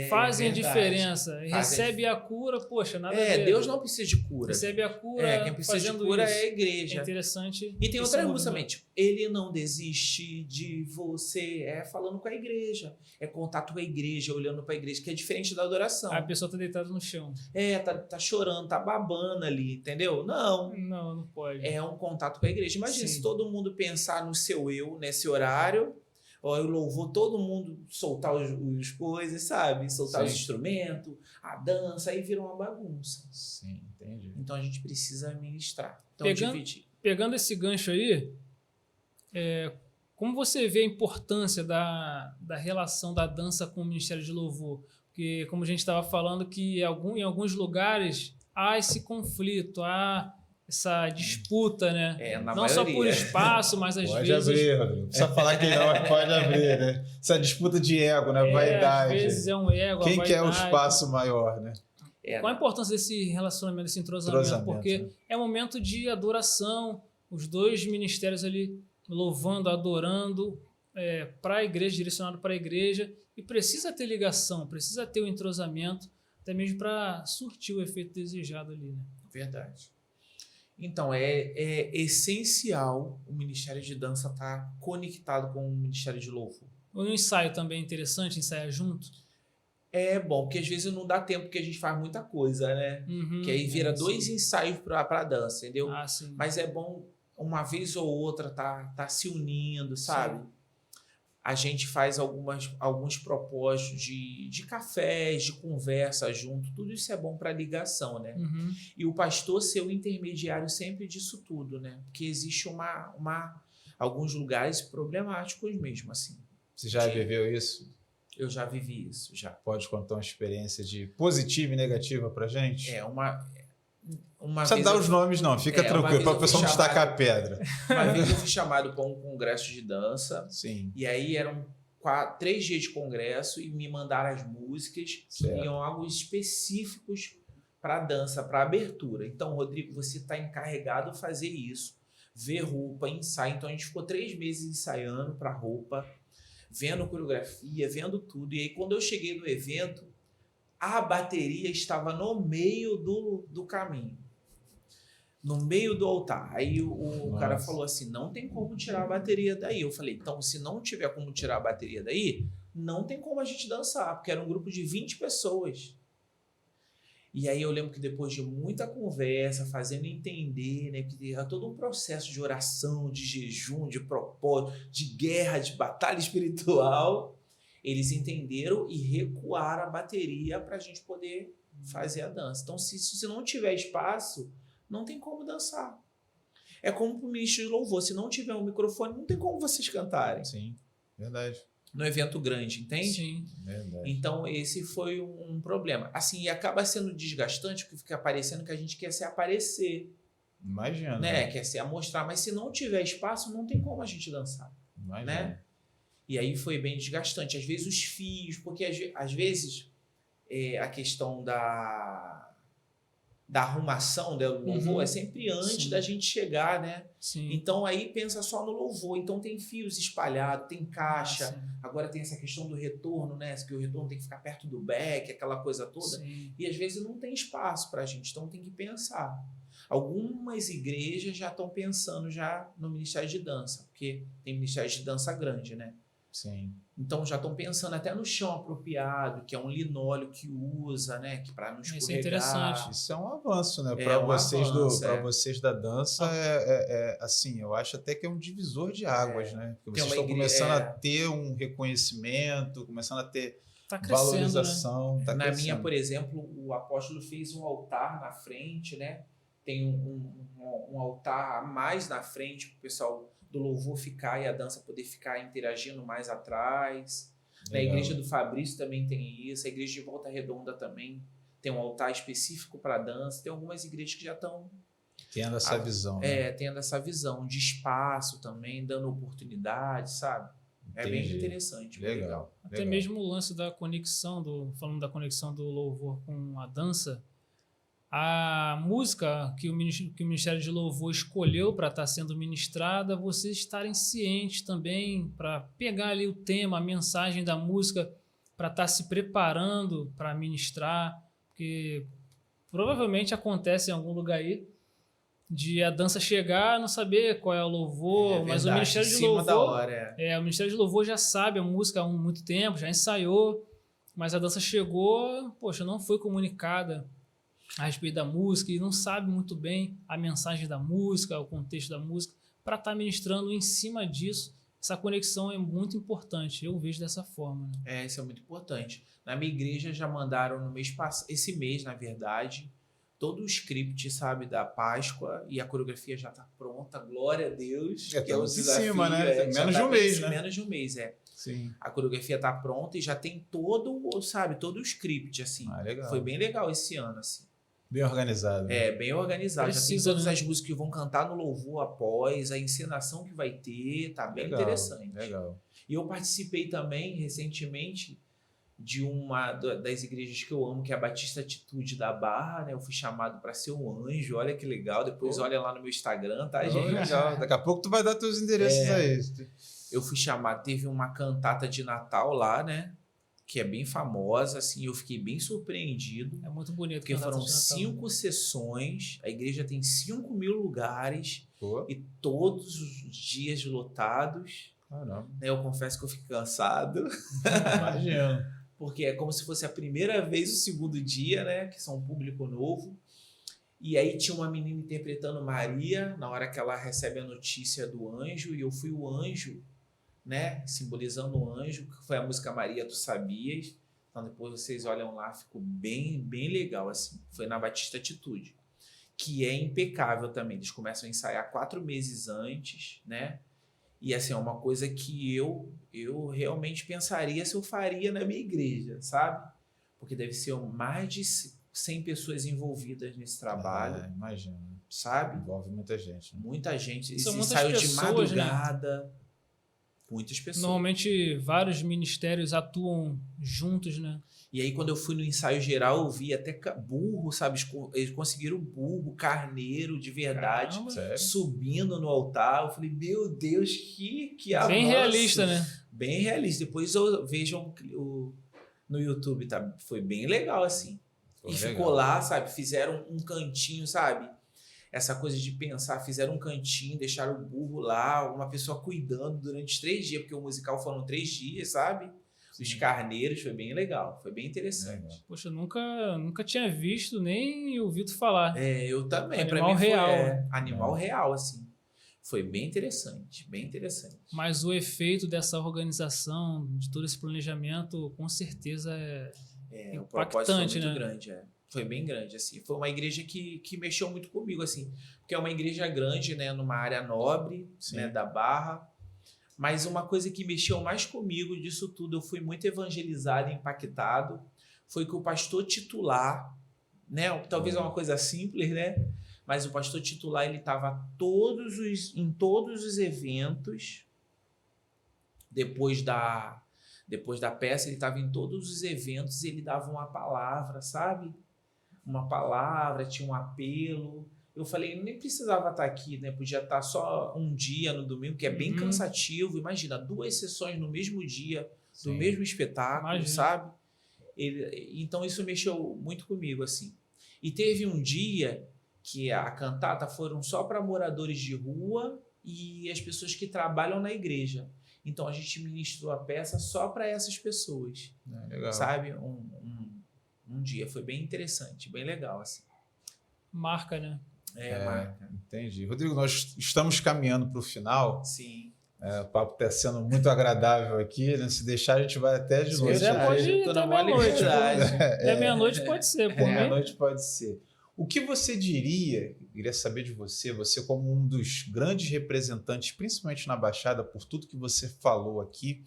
fazem a diferença. Recebe a cura, poxa, nada a ver. Deus não precisa de cura. Recebe a cura. Quem precisa de fazendo cura isso. é a igreja. É interessante. E tem outra música também, tipo, ele não desiste de você. É falando com a igreja. É contato com a igreja, olhando para a igreja, que é diferente da adoração. A pessoa tá deitada no chão. Tá chorando, tá babando ali, entendeu? Não pode. É um contato com a igreja. Imagina se todo mundo pensar no seu eu nesse horário. Eu louvor, todo mundo soltar os coisas, sabe? Soltar os instrumentos, a dança, aí vira uma bagunça. Sim, entendi. Então a gente precisa ministrar. Então pegando esse gancho aí, como você vê a importância da relação da dança com o Ministério de Louvor? Porque, como a gente estava falando, que em alguns lugares há esse conflito, há essa disputa, né? Na não maioria. só por espaço, mas às pode vezes... Pode abrir, Rodrigo. Não precisa falar que não, mas pode abrir, né? Essa disputa de ego, né? Vaidade. Às vezes é um ego, Quem a vaidade. quer o espaço maior, né? Qual a importância desse relacionamento, desse entrosamento? Porque né? é um momento de adoração, os dois ministérios ali louvando, adorando para a igreja, direcionado para a igreja, e precisa ter ligação, precisa ter o entrosamento, até mesmo para surtir o efeito desejado ali, né? Verdade. Então, é essencial o Ministério de Dança estar conectado com o Ministério de Louvor. O ensaio também é interessante, ensaiar junto? É bom, porque às vezes não dá tempo, porque a gente faz muita coisa, né? Que aí vira 2 ensaios para dança, entendeu? Sim. Mas é bom uma vez ou outra tá se unindo, sabe? Sim. A gente faz alguns propósitos de cafés, de conversa junto. Tudo isso é bom para ligação, né? E o pastor ser o intermediário sempre disso tudo, né? Porque existe alguns lugares problemáticos mesmo, assim. Você já viveu isso? Eu já vivi isso, já. Pode contar uma experiência de positiva e negativa pra gente? Não precisa dar os nomes, não. Fica tranquilo, para o pessoal não destacar a pedra. Uma vez eu fui chamado para um congresso de dança. Sim. E aí eram 3 dias de congresso e me mandaram as músicas que iam algo específicos para dança, para abertura. Então, Rodrigo, você está encarregado de fazer isso. Ver roupa, ensaio. Então, a gente ficou 3 meses ensaiando para roupa, vendo coreografia, vendo tudo. E aí, quando eu cheguei no evento, a bateria estava no meio do caminho. no meio do altar. Aí o cara Nossa. falou assim, não tem como tirar a bateria daí. Eu falei, então se não tiver como tirar a bateria daí, não tem como a gente dançar, porque era um grupo de 20 pessoas. E aí eu lembro que depois de muita conversa, fazendo entender, né, que era todo um processo de oração, de jejum, de propósito, de guerra, de batalha espiritual, eles entenderam e recuaram a bateria para a gente poder fazer a dança. Então, se não tiver espaço, não tem como dançar. É como para o ministro de louvor, se não tiver um microfone, não tem como vocês cantarem. Sim, verdade. No evento grande, entende? Sim. Verdade. Então, esse foi um problema. Assim, e acaba sendo desgastante, porque fica parecendo que a gente quer se aparecer, Imagina. né? Quer se amostrar, mas se não tiver espaço, não tem como a gente dançar, Imagina. né? E aí foi bem desgastante. Às vezes os fios, porque às vezes a questão da arrumação do louvor é sempre antes Sim. da gente chegar, né? Sim. Então aí pensa só no louvor. Então tem fios espalhados, tem caixa. Sim. Agora tem essa questão do retorno, né? Que o retorno tem que ficar perto do back, aquela coisa toda. Sim. E às vezes não tem espaço para a gente, então tem que pensar. Algumas igrejas já estão pensando já no Ministério de Dança, porque tem Ministério de Dança grande, né? Sim. Então já estão pensando até no chão apropriado, que é um linóleo que usa, né? Que para não Isso é escorregar. interessante. Isso é um avanço, né? É Para um vocês, avanço, para é. vocês da dança, assim, eu acho até que é um divisor de águas, né? Porque Tem vocês uma estão começando a igreja- ter um reconhecimento, começando a ter Tá crescendo, né? valorização. Tá Na crescendo. minha, por exemplo, o apóstolo fez um altar na frente, né? Tem um altar a mais na frente para o pessoal do louvor ficar e a dança poder ficar interagindo mais atrás. Na Legal. igreja do Fabrício também tem isso. A igreja de Volta Redonda também tem um altar específico para dança. Tem algumas igrejas que já estão Tendo essa visão. né? tendo essa visão de espaço também, dando oportunidade, sabe? É bem Entendi. interessante. bem Legal. Até legal. mesmo o lance da conexão, falando da conexão do louvor com a dança, a música que o Ministério de Louvor escolheu para estar sendo ministrada, vocês estarem cientes também para pegar ali o tema, a mensagem da música, para estar se preparando para ministrar, porque provavelmente acontece em algum lugar aí de a dança chegar, não saber qual é o louvor, mas o verdade, Ministério em de cima da Louvor hora, o Ministério de Louvor já sabe a música há muito tempo, já ensaiou, mas a dança chegou, poxa, não foi comunicada a respeito da música e não sabe muito bem a mensagem da música, o contexto da música, para estar ministrando em cima disso. Essa conexão é muito importante, eu vejo dessa forma. Né? Isso é muito importante. Na minha igreja já mandaram no mês passado, esse mês, na verdade, todo o script, sabe, da Páscoa e a coreografia já está pronta, glória a Deus. que é o estamos em desafio, cima, né? já Menos tá de um bem- mês, né? Menos de um mês, Sim. A coreografia está pronta e já tem todo o script, assim. Legal. Foi bem legal esse ano, assim. Bem organizado. né? Bem organizado. Já tem Precisa, todas né? as músicas que vão cantar no louvor após, a encenação que vai ter, tá bem Legal, interessante. Legal. E eu participei também, recentemente, de uma das igrejas que eu amo, que é a Batista Atitude da Barra, né? Eu fui chamado para ser um anjo, olha que legal. Depois olha lá no meu Instagram, tá, Oh, gente? legal. Daqui a pouco tu vai dar teus endereços aí. Eu fui chamado, teve uma cantata de Natal lá, né? Que é bem famosa, assim, eu fiquei bem surpreendido. É muito bonito. Porque cantar foram de Natal. 5 sessões, a igreja tem 5.000 lugares Pô, e todos os dias lotados. caramba. Né? Eu confesso que eu fico cansado. Imagino. Porque é como se fosse a primeira vez o segundo dia, né? Que são um público novo. E aí tinha uma menina interpretando Maria na hora que ela recebe a notícia do anjo, e eu fui o anjo, né? Simbolizando o anjo, que foi a música Maria, Tu Sabias. Então depois vocês olham lá, ficou bem legal, assim. Foi na Batista Atitude, que é impecável também. Eles começam a ensaiar 4 meses antes, né? E assim, é uma coisa que eu realmente pensaria se eu faria na minha igreja, sabe? Porque deve ser mais de 100 pessoas envolvidas nesse trabalho, Imagina. sabe? Envolve muita gente. Né? Muita gente. Esse São muitas ensaio de pessoas, né? madrugada. Muitas pessoas. Normalmente vários ministérios atuam juntos, né? E aí, quando eu fui no ensaio geral, eu vi até burro, sabe? Eles conseguiram burro, carneiro de verdade, Caramba. Sério? subindo no altar. Eu falei, meu Deus, que avanço. Bem realista, né? Bem realista. Depois eu vejam no YouTube, tá? Foi bem legal, assim. Foi E legal. ficou lá, sabe? Fizeram um cantinho, sabe? essa coisa de pensar, fizeram um cantinho, deixaram o burro lá, uma pessoa cuidando durante 3 dias, porque o musical foram 3 dias, sabe? Os carneiros, foi bem legal, foi bem interessante. Poxa, eu nunca tinha visto nem ouvido falar. Eu também, pra Animal mim foi real. animal real, assim. Foi bem interessante, bem interessante. Mas o efeito dessa organização, de todo esse planejamento, com certeza O propósito foi impactante, muito né? grande, Foi bem grande, assim. Foi uma igreja que mexeu muito comigo, assim. Porque é uma igreja grande, né? Numa área nobre, né? Da Barra. Mas uma coisa que mexeu mais comigo disso tudo, eu fui muito evangelizado e impactado, foi que o pastor titular, né? Talvez é uma coisa simples, né? Mas o pastor titular, ele estava em todos os eventos. Depois da peça, ele estava em todos os eventos e ele dava uma palavra, sabe? Uma palavra, tinha um apelo. Eu falei, nem precisava estar aqui, né? Podia estar só um dia no domingo, que é bem cansativo. Imagina, 2 sessões no mesmo dia, do mesmo espetáculo, sabe? Então isso mexeu muito comigo, assim. E teve um dia que a cantata foram só para moradores de rua e as pessoas que trabalham na igreja. Então a gente ministrou a peça só para essas pessoas, Legal. sabe? Um dia, foi bem interessante, bem legal, assim. Marca, né? Marca. Entendi. Rodrigo, nós estamos caminhando para o final. Sim. O papo está sendo muito agradável aqui, né? Se deixar, a gente vai até de noite. Você pode ir Tô na até maior meia-noite. liberdade. Até meia-noite pode ser. Por mim. Meia-noite pode ser. O que você diria, eu queria saber de você como um dos grandes representantes, principalmente na Baixada, por tudo que você falou aqui,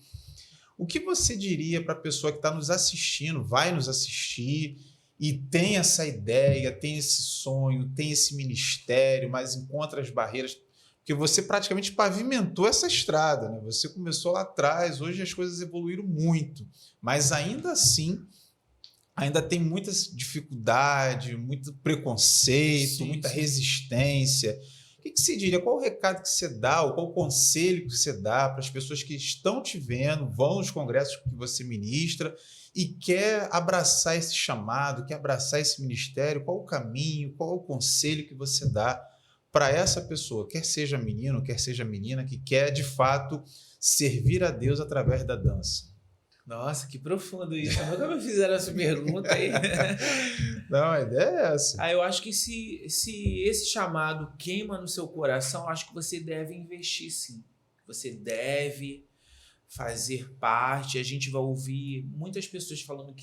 o que você diria para a pessoa que está nos assistindo, vai nos assistir e tem essa ideia, tem esse sonho, tem esse ministério, mas encontra as barreiras? Porque você praticamente pavimentou essa estrada, né? Você começou lá atrás, hoje as coisas evoluíram muito, mas ainda assim, ainda tem muita dificuldade, muito preconceito, muita resistência. O que você diria? Qual o recado que você dá, ou qual o conselho que você dá para as pessoas que estão te vendo, vão nos congressos que você ministra e quer abraçar esse chamado, quer abraçar esse ministério? Qual o caminho, qual o conselho que você dá para essa pessoa, quer seja menino, quer seja menina, que quer de fato servir a Deus através da dança? Nossa, que profundo isso. Nunca me fizeram essa pergunta aí. Não, a ideia é essa. Eu acho que se esse chamado queima no seu coração, acho que você deve investir, sim. Você deve fazer parte. A gente vai ouvir muitas pessoas falando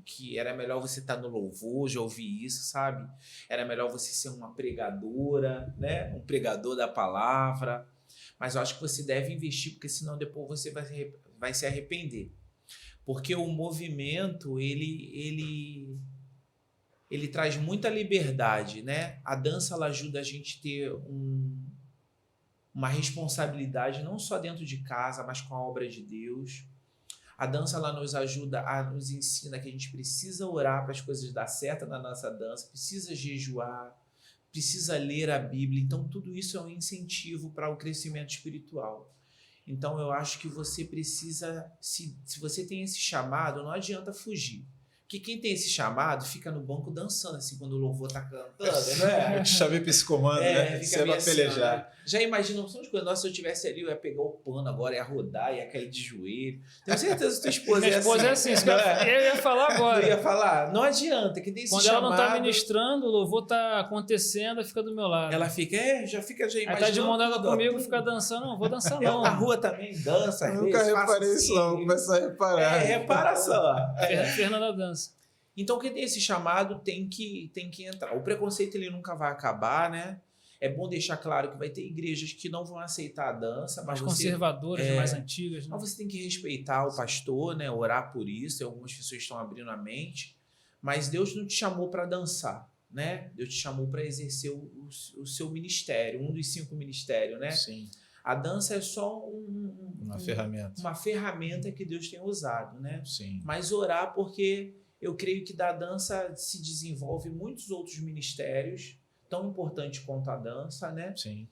que era melhor você estar no louvor, já ouvi isso, sabe? Era melhor você ser uma pregadora, né? Um pregador da palavra. Mas eu acho que você deve investir, porque senão depois você vai se arrepender. Porque o movimento, ele traz muita liberdade, né? A dança, ela ajuda a gente a ter uma responsabilidade, não só dentro de casa, mas com a obra de Deus. A dança, ela nos ajuda, nos ensina que a gente precisa orar para as coisas dar certo na nossa dança, precisa jejuar, precisa ler a Bíblia. Então, tudo isso é um incentivo para o crescimento espiritual. Então, eu acho que você precisa, se você tem esse chamado, não adianta fugir. Porque quem tem esse chamado fica no banco dançando, assim, quando o louvor tá cantando, né? Eu te chamei para esse comando, né? Você vai pelejar. Né? Já imagina opção de coisa. Nossa, se eu tivesse ali, eu ia pegar o pano agora, ia rodar, ia cair de joelho. Tenho certeza que tua esposa Minha esposa é assim. Eu ia falar agora. Eu ia falar, não adianta, que tem esse quando chamado. Ela não tá ministrando, o louvor tá acontecendo, ela fica do meu lado. Ela fica, já imaginando. Aí tá de mão dada comigo, fica dançando. Não, vou dançar não. Na rua também dança. Eu nunca reparei isso não, vou começar a reparar. Repara só. Fernanda dança. Então, quem tem esse chamado tem que entrar. O preconceito, ele nunca vai acabar, né? É bom deixar claro que vai ter igrejas que não vão aceitar a dança. Mais conservadoras, mais antigas. Né? Mas você tem que respeitar o pastor, né? Orar por isso. Algumas pessoas estão abrindo a mente. Mas Deus não te chamou para dançar, né? Deus te chamou para exercer o seu ministério, um dos 5 ministérios, né? Sim. A dança é só uma ferramenta. Uma ferramenta que Deus tem usado, né? Sim. Mas orar, porque eu creio que da dança se desenvolve muitos outros ministérios, tão importante quanto a dança, né? Sim.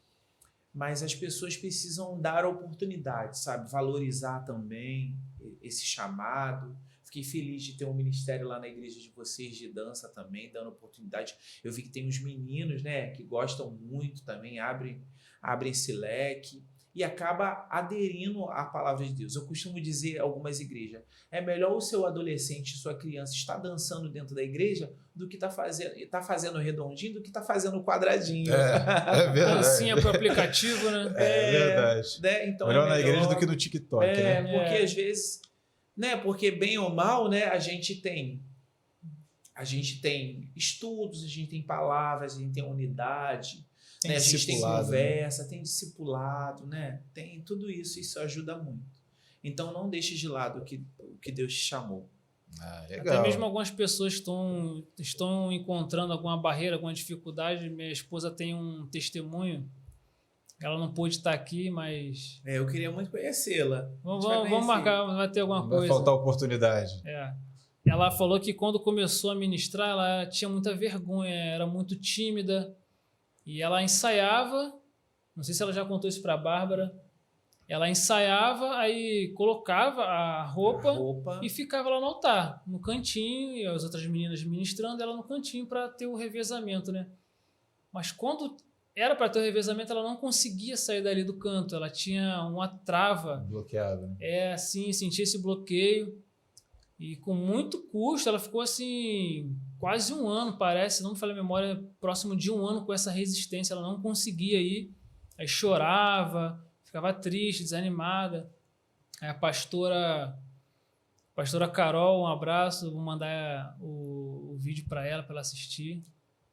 Mas as pessoas precisam dar oportunidade, sabe? Valorizar também esse chamado. Fiquei feliz de ter um ministério lá na igreja de vocês de dança também, dando oportunidade. Eu vi que tem uns meninos, né, que gostam muito também, abrem esse leque e acaba aderindo à palavra de Deus. Eu costumo dizer a algumas igrejas, é melhor o seu adolescente, sua criança estar dançando dentro da igreja do que tá fazendo redondinho, do que tá fazendo quadradinho. É verdade. Dancinha pro aplicativo, né? É verdade. Né? Então melhor é na igreja do que no TikTok, né? Porque às vezes, né? Porque bem ou mal, né? A gente tem estudos, a gente tem palavras, a gente tem unidade, né? A gente tem conversa, tem discipulado, né? Tem tudo isso, isso ajuda muito. Então não deixe de lado o que Deus te chamou. Legal. Até mesmo algumas pessoas estão encontrando alguma barreira, alguma dificuldade. Minha esposa tem um testemunho. Ela não pôde estar aqui, mas... eu queria muito conhecê-la. Vamos marcar, vai ter alguma coisa. Vai faltar oportunidade. Ela falou que quando começou a ministrar, ela tinha muita vergonha, era muito tímida. E ela ensaiava, não sei se ela já contou isso para a Bárbara, ela ensaiava, aí colocava a roupa e ficava lá no altar, no cantinho, e as outras meninas ministrando, ela no cantinho para ter o revezamento, né? Mas quando era para ter o revezamento, ela não conseguia sair dali do canto, ela tinha uma trava. Bloqueada, né? Assim, sentia esse bloqueio. E com muito custo, ela ficou assim, quase um ano, parece, não me falha a memória, próximo de um ano com essa resistência, ela não conseguia ir, aí chorava, ficava triste, desanimada. Aí a pastora Carol, um abraço, vou mandar o vídeo para ela assistir.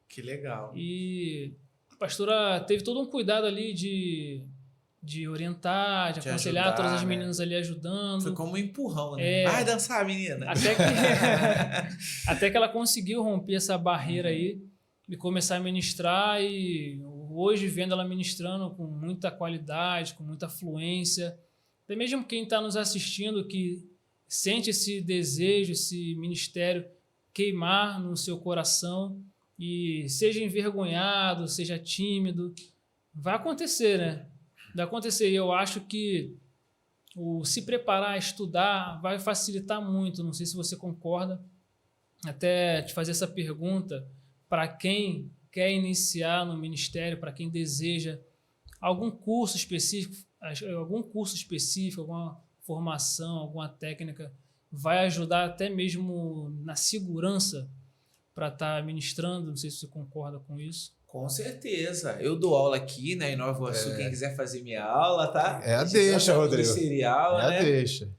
Que legal. E a pastora teve todo um cuidado ali de orientar, de aconselhar, ajudar, todas as meninas ali ajudando. Foi como um empurrão, né? Vai dançar, menina! Até que ela conseguiu romper essa barreira aí e começar a ministrar, e hoje vendo ela ministrando com muita qualidade, com muita fluência. Até mesmo quem está nos assistindo, que sente esse desejo, esse ministério queimar no seu coração e seja envergonhado, seja tímido, vai acontecer, né? Vai acontecer. E eu acho que o se preparar, estudar, vai facilitar muito. Não sei se você concorda. Até te fazer essa pergunta para quem quer iniciar no ministério, para quem deseja algum curso específico, alguma formação, alguma técnica, vai ajudar até mesmo na segurança para estar ministrando. Não sei se você concorda com isso. Com certeza. Eu dou aula aqui, né, em Nova Iguaçu. Quem quiser fazer minha aula, tá? Deixa, Rodrigo. Serial, né? Deixa.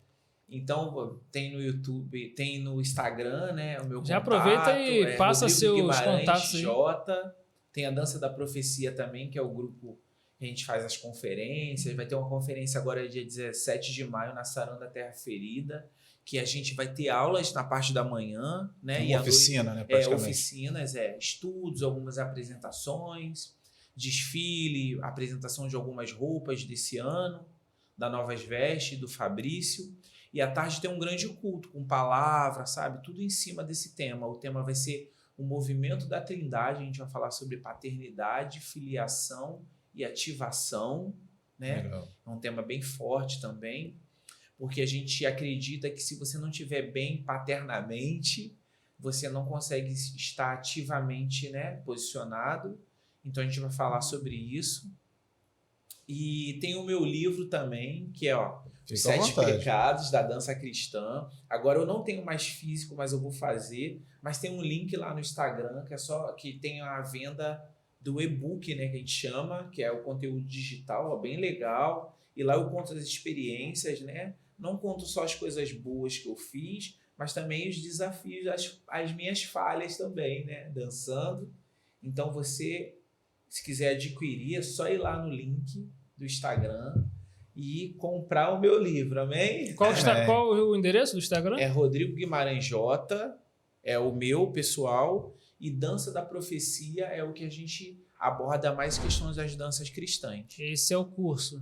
Então, tem no YouTube, tem no Instagram, né? O meu já contato, aproveita e passa seus contatos aí. J. Tem a Dança da Profecia também, que é o grupo que a gente faz as conferências. Vai ter uma conferência agora dia 17 de maio na Saranda Terra Ferida, que a gente vai ter aulas na parte da manhã, né? Uma oficina, né? Praticamente. Oficinas, estudos, algumas apresentações, desfile, apresentação de algumas roupas desse ano, da Novas Vestes, do Fabrício. E à tarde tem um grande culto, com palavra, sabe? Tudo em cima desse tema. O tema vai ser o movimento da Trindade. A gente vai falar sobre paternidade, filiação e ativação, né? Legal. É um tema bem forte também, porque a gente acredita que se você não estiver bem paternamente, você não consegue estar ativamente, né, posicionado. Então a gente vai falar sobre isso. E tem o meu livro também, que é Os 7 Pecados da Dança Cristã. Agora eu não tenho mais físico, mas eu vou fazer. Mas tem um link lá no Instagram que tem a venda do e-book, né, que a gente chama, que é o conteúdo digital, bem legal. E lá eu conto as experiências, né? Não conto só as coisas boas que eu fiz, mas também os desafios, as minhas falhas também, né? Dançando. Então você, se quiser adquirir, é só ir lá no link do Instagram e comprar o meu livro, amém? Qual o endereço do Instagram? É Rodrigo Guimarães J, é o meu pessoal, e Dança da Profecia é o que a gente aborda mais questões das danças cristãs. Esse é o curso.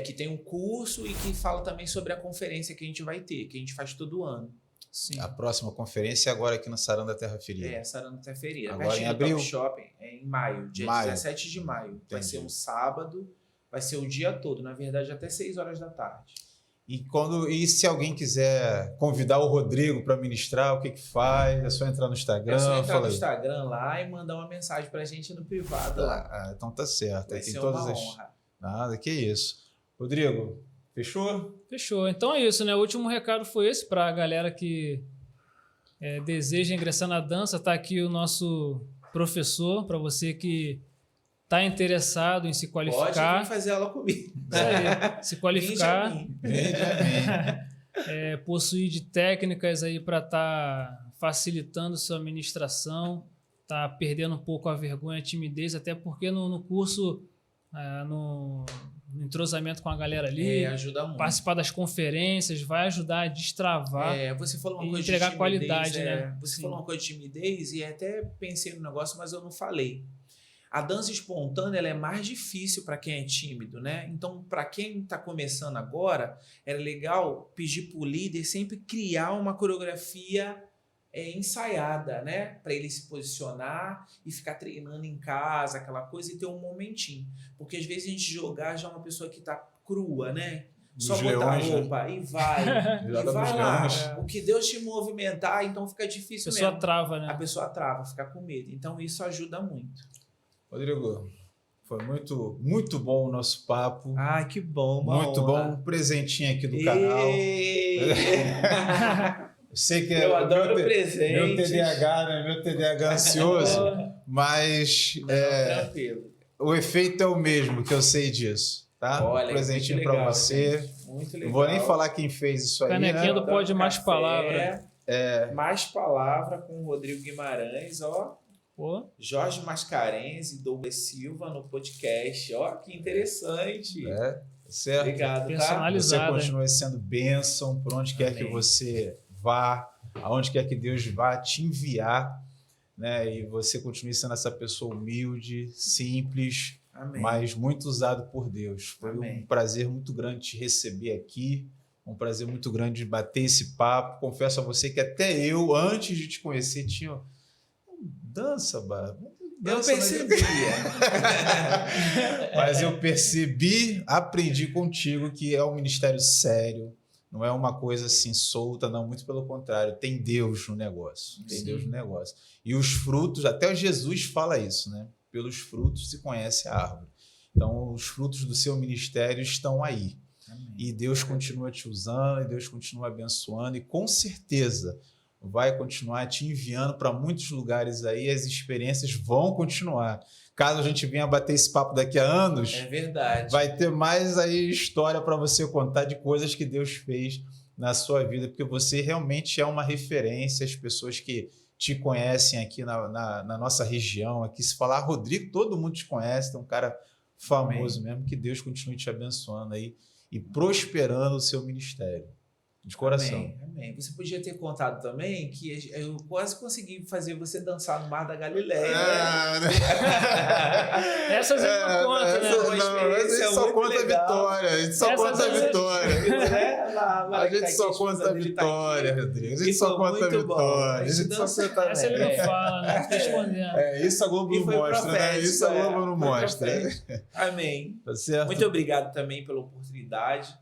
Que tem um curso e que fala também sobre a conferência que a gente vai ter, que a gente faz todo ano. Sim. A próxima conferência é agora aqui no Saranda Terra Ferida. Saranda Terra Ferida. Agora em abril? Shopping, em maio, dia 17 de maio. Entendi. Vai ser um sábado, vai ser o dia todo, na verdade até 6 horas da tarde. E se alguém quiser convidar o Rodrigo para ministrar, o que faz? É só entrar no Instagram? É só entrar no aí. Instagram lá e mandar uma mensagem pra gente no privado lá. Então tá certo. Vai Tem ser todas uma as... honra. Nada, que isso. Rodrigo, fechou? Fechou. Então é isso, né? O último recado foi esse para a galera que deseja ingressar na dança. Tá aqui o nosso professor, para você que está interessado em se qualificar. Pode vir fazer aula comigo. Isso aí, se qualificar. Benjamin. Possuir de técnicas aí para estar facilitando sua administração, tá perdendo um pouco a vergonha, a timidez, até porque no curso, no entrosamento com a galera ali, ajuda muito. participar das conferências, vai ajudar a destravar Você falou uma e coisa entregar de timidez, qualidade, né? Você Sim. falou uma coisa de timidez e até pensei no negócio, mas eu não falei. A dança espontânea ela é mais difícil para quem é tímido, né? Então, para quem está começando agora, é legal pedir para o líder sempre criar uma coreografia ensaiada, né? Para ele se posicionar e ficar treinando em casa, aquela coisa, e ter um momentinho. Porque às vezes a gente jogar já é uma pessoa que está crua, né? Só Dos botar leões, roupa e vai. Joga E vai dos lá. leões. O que Deus te movimentar, então fica A difícil pessoa mesmo. trava, né? A pessoa trava, fica com medo. Então isso ajuda muito. Rodrigo, foi muito, muito bom o nosso papo. Ai, que bom, Muito bom. Um presentinho aqui do canal. Eu sei que Eu adoro presentes. meu TDAH, né? Meu TDAH ansioso, mas Tranquilo. o efeito é o mesmo, que eu sei disso, tá? Olha, Um presentinho muito para legal, você. gente. Muito legal. Não vou nem falar quem fez isso aí, Canequinha né? do Pode Mais Café, Palavra. Mais Palavra com o Rodrigo Guimarães, ó. Pô, Jorge Mascarenhas e Douglas Silva no podcast. Ó, que interessante. Certo? Obrigado, tá? Você personalizada. continue sendo bênção por onde quer que Amém. você vá, aonde quer que Deus vá te enviar, né? E você continue sendo essa pessoa humilde, simples, Amém. mas muito usado por Deus. Foi Amém. um prazer muito grande te receber aqui, um prazer muito grande de bater esse papo. Confesso a você que até eu, antes de te conhecer, tinha dança, Eu percebia. Mas eu percebi, aprendi contigo que é um ministério sério, não é uma coisa assim solta, não, muito pelo contrário, tem Deus no negócio, tem Sim. Deus no negócio. E os frutos, até o Jesus fala isso, né? Pelos frutos se conhece a árvore. Então, os frutos do seu ministério estão aí. Amém. E Deus continua te usando, e Deus continua abençoando, e com certeza vai continuar te enviando para muitos lugares aí, as experiências vão continuar. Caso a gente venha bater esse papo daqui a anos, É verdade. vai ter mais aí história para você contar de coisas que Deus fez na sua vida, porque você realmente é uma referência, as pessoas que te conhecem aqui na nossa região, aqui se falar Rodrigo, todo mundo te conhece, tem um cara famoso mesmo, que Deus continue te abençoando aí e prosperando o seu ministério. De coração. Amém, amém. Você podia ter contado também que eu quase consegui fazer você dançar no Mar da Galileia. Essas eu não conto, né? A gente só conta a vitória. A gente só conta a vitória. A gente só conta a vitória, Rodrigo. A gente só conta a vitória. A gente só conta a Essa ele não fala, né? Fica escondendo. Isso a Globo não mostra, né? Isso a Globo não mostra. Amém. Tá certo? Muito obrigado também pela oportunidade.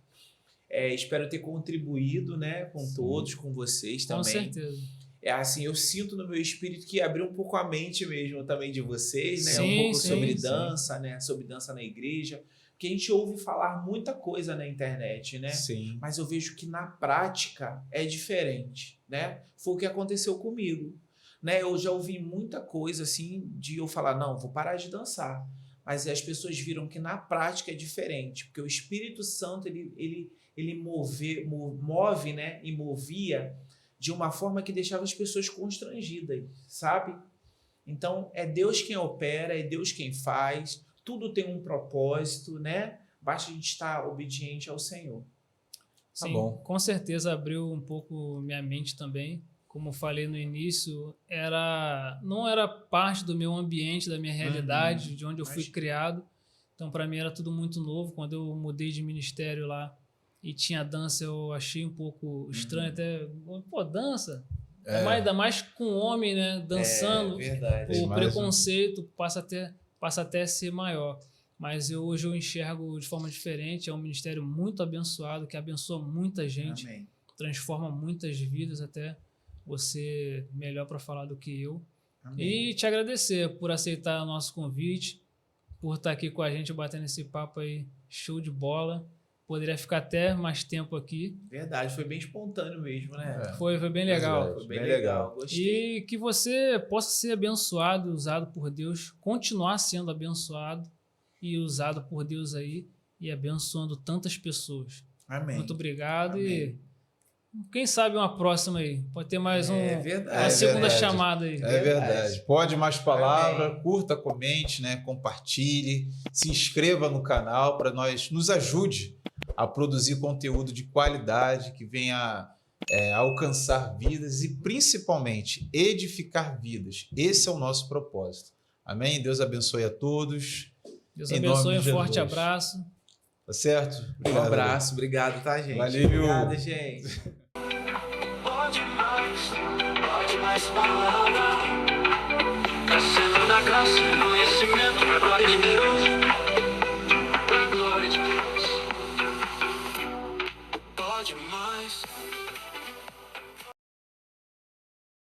Espero ter contribuído, né, com todos, com vocês também. Com certeza. Assim, eu sinto no meu espírito que abriu um pouco a mente mesmo também de vocês, né? Sim, Um pouco sim, sobre sim. dança, né? Sobre dança na igreja. Porque a gente ouve falar muita coisa na internet, né? Sim. Mas eu vejo que na prática é diferente, né? Foi o que aconteceu comigo, né? Eu já ouvi muita coisa assim de eu falar, não, vou parar de dançar. Mas as pessoas viram que na prática é diferente, porque o Espírito Santo, ele move, né? E movia de uma forma que deixava as pessoas constrangidas, sabe? Então, é Deus quem opera, é Deus quem faz, tudo tem um propósito, né? Basta a gente estar obediente ao Senhor. Sim, bom. com certeza abriu um pouco minha mente também. Como falei no início, não era parte do meu ambiente, da minha realidade, de onde eu fui criado. Então, para mim, era tudo muito novo. Quando eu mudei de ministério lá e tinha dança, eu achei um pouco estranho. Até, pô, dança? Ainda mais com homem, né? Dançando. É verdade. O preconceito passa até a ser maior. mas hoje eu enxergo de forma diferente. É um ministério muito abençoado, que abençoa muita gente, Amém. transforma muitas vidas, até você melhor para falar do que eu. Amém. E te agradecer por aceitar o nosso convite, por estar aqui com a gente, batendo esse papo aí, show de bola. Poderia ficar até mais tempo aqui. Verdade, foi bem espontâneo mesmo, né? Foi bem legal. Foi bem legal. Gostei. E que você possa ser abençoado, usado por Deus, continuar sendo abençoado e usado por Deus aí e abençoando tantas pessoas. Amém. Muito obrigado. Amém. E quem sabe uma próxima aí. Pode ter mais verdade. uma segunda verdade. chamada aí. É verdade. Pode mais palavra, Amém. curta, comente, né? Compartilhe, se inscreva no canal para nos ajude a produzir conteúdo de qualidade que venha alcançar vidas e principalmente edificar vidas. Esse é o nosso propósito. Amém? Deus abençoe a todos. Deus Em nome abençoe, de um forte Jesus. abraço. Tá certo? Um abraço, obrigado, tá, gente? Valeu. Obrigado, gente. Pode mais palavra. Crescendo na graça e conhecimento, glória de Deus.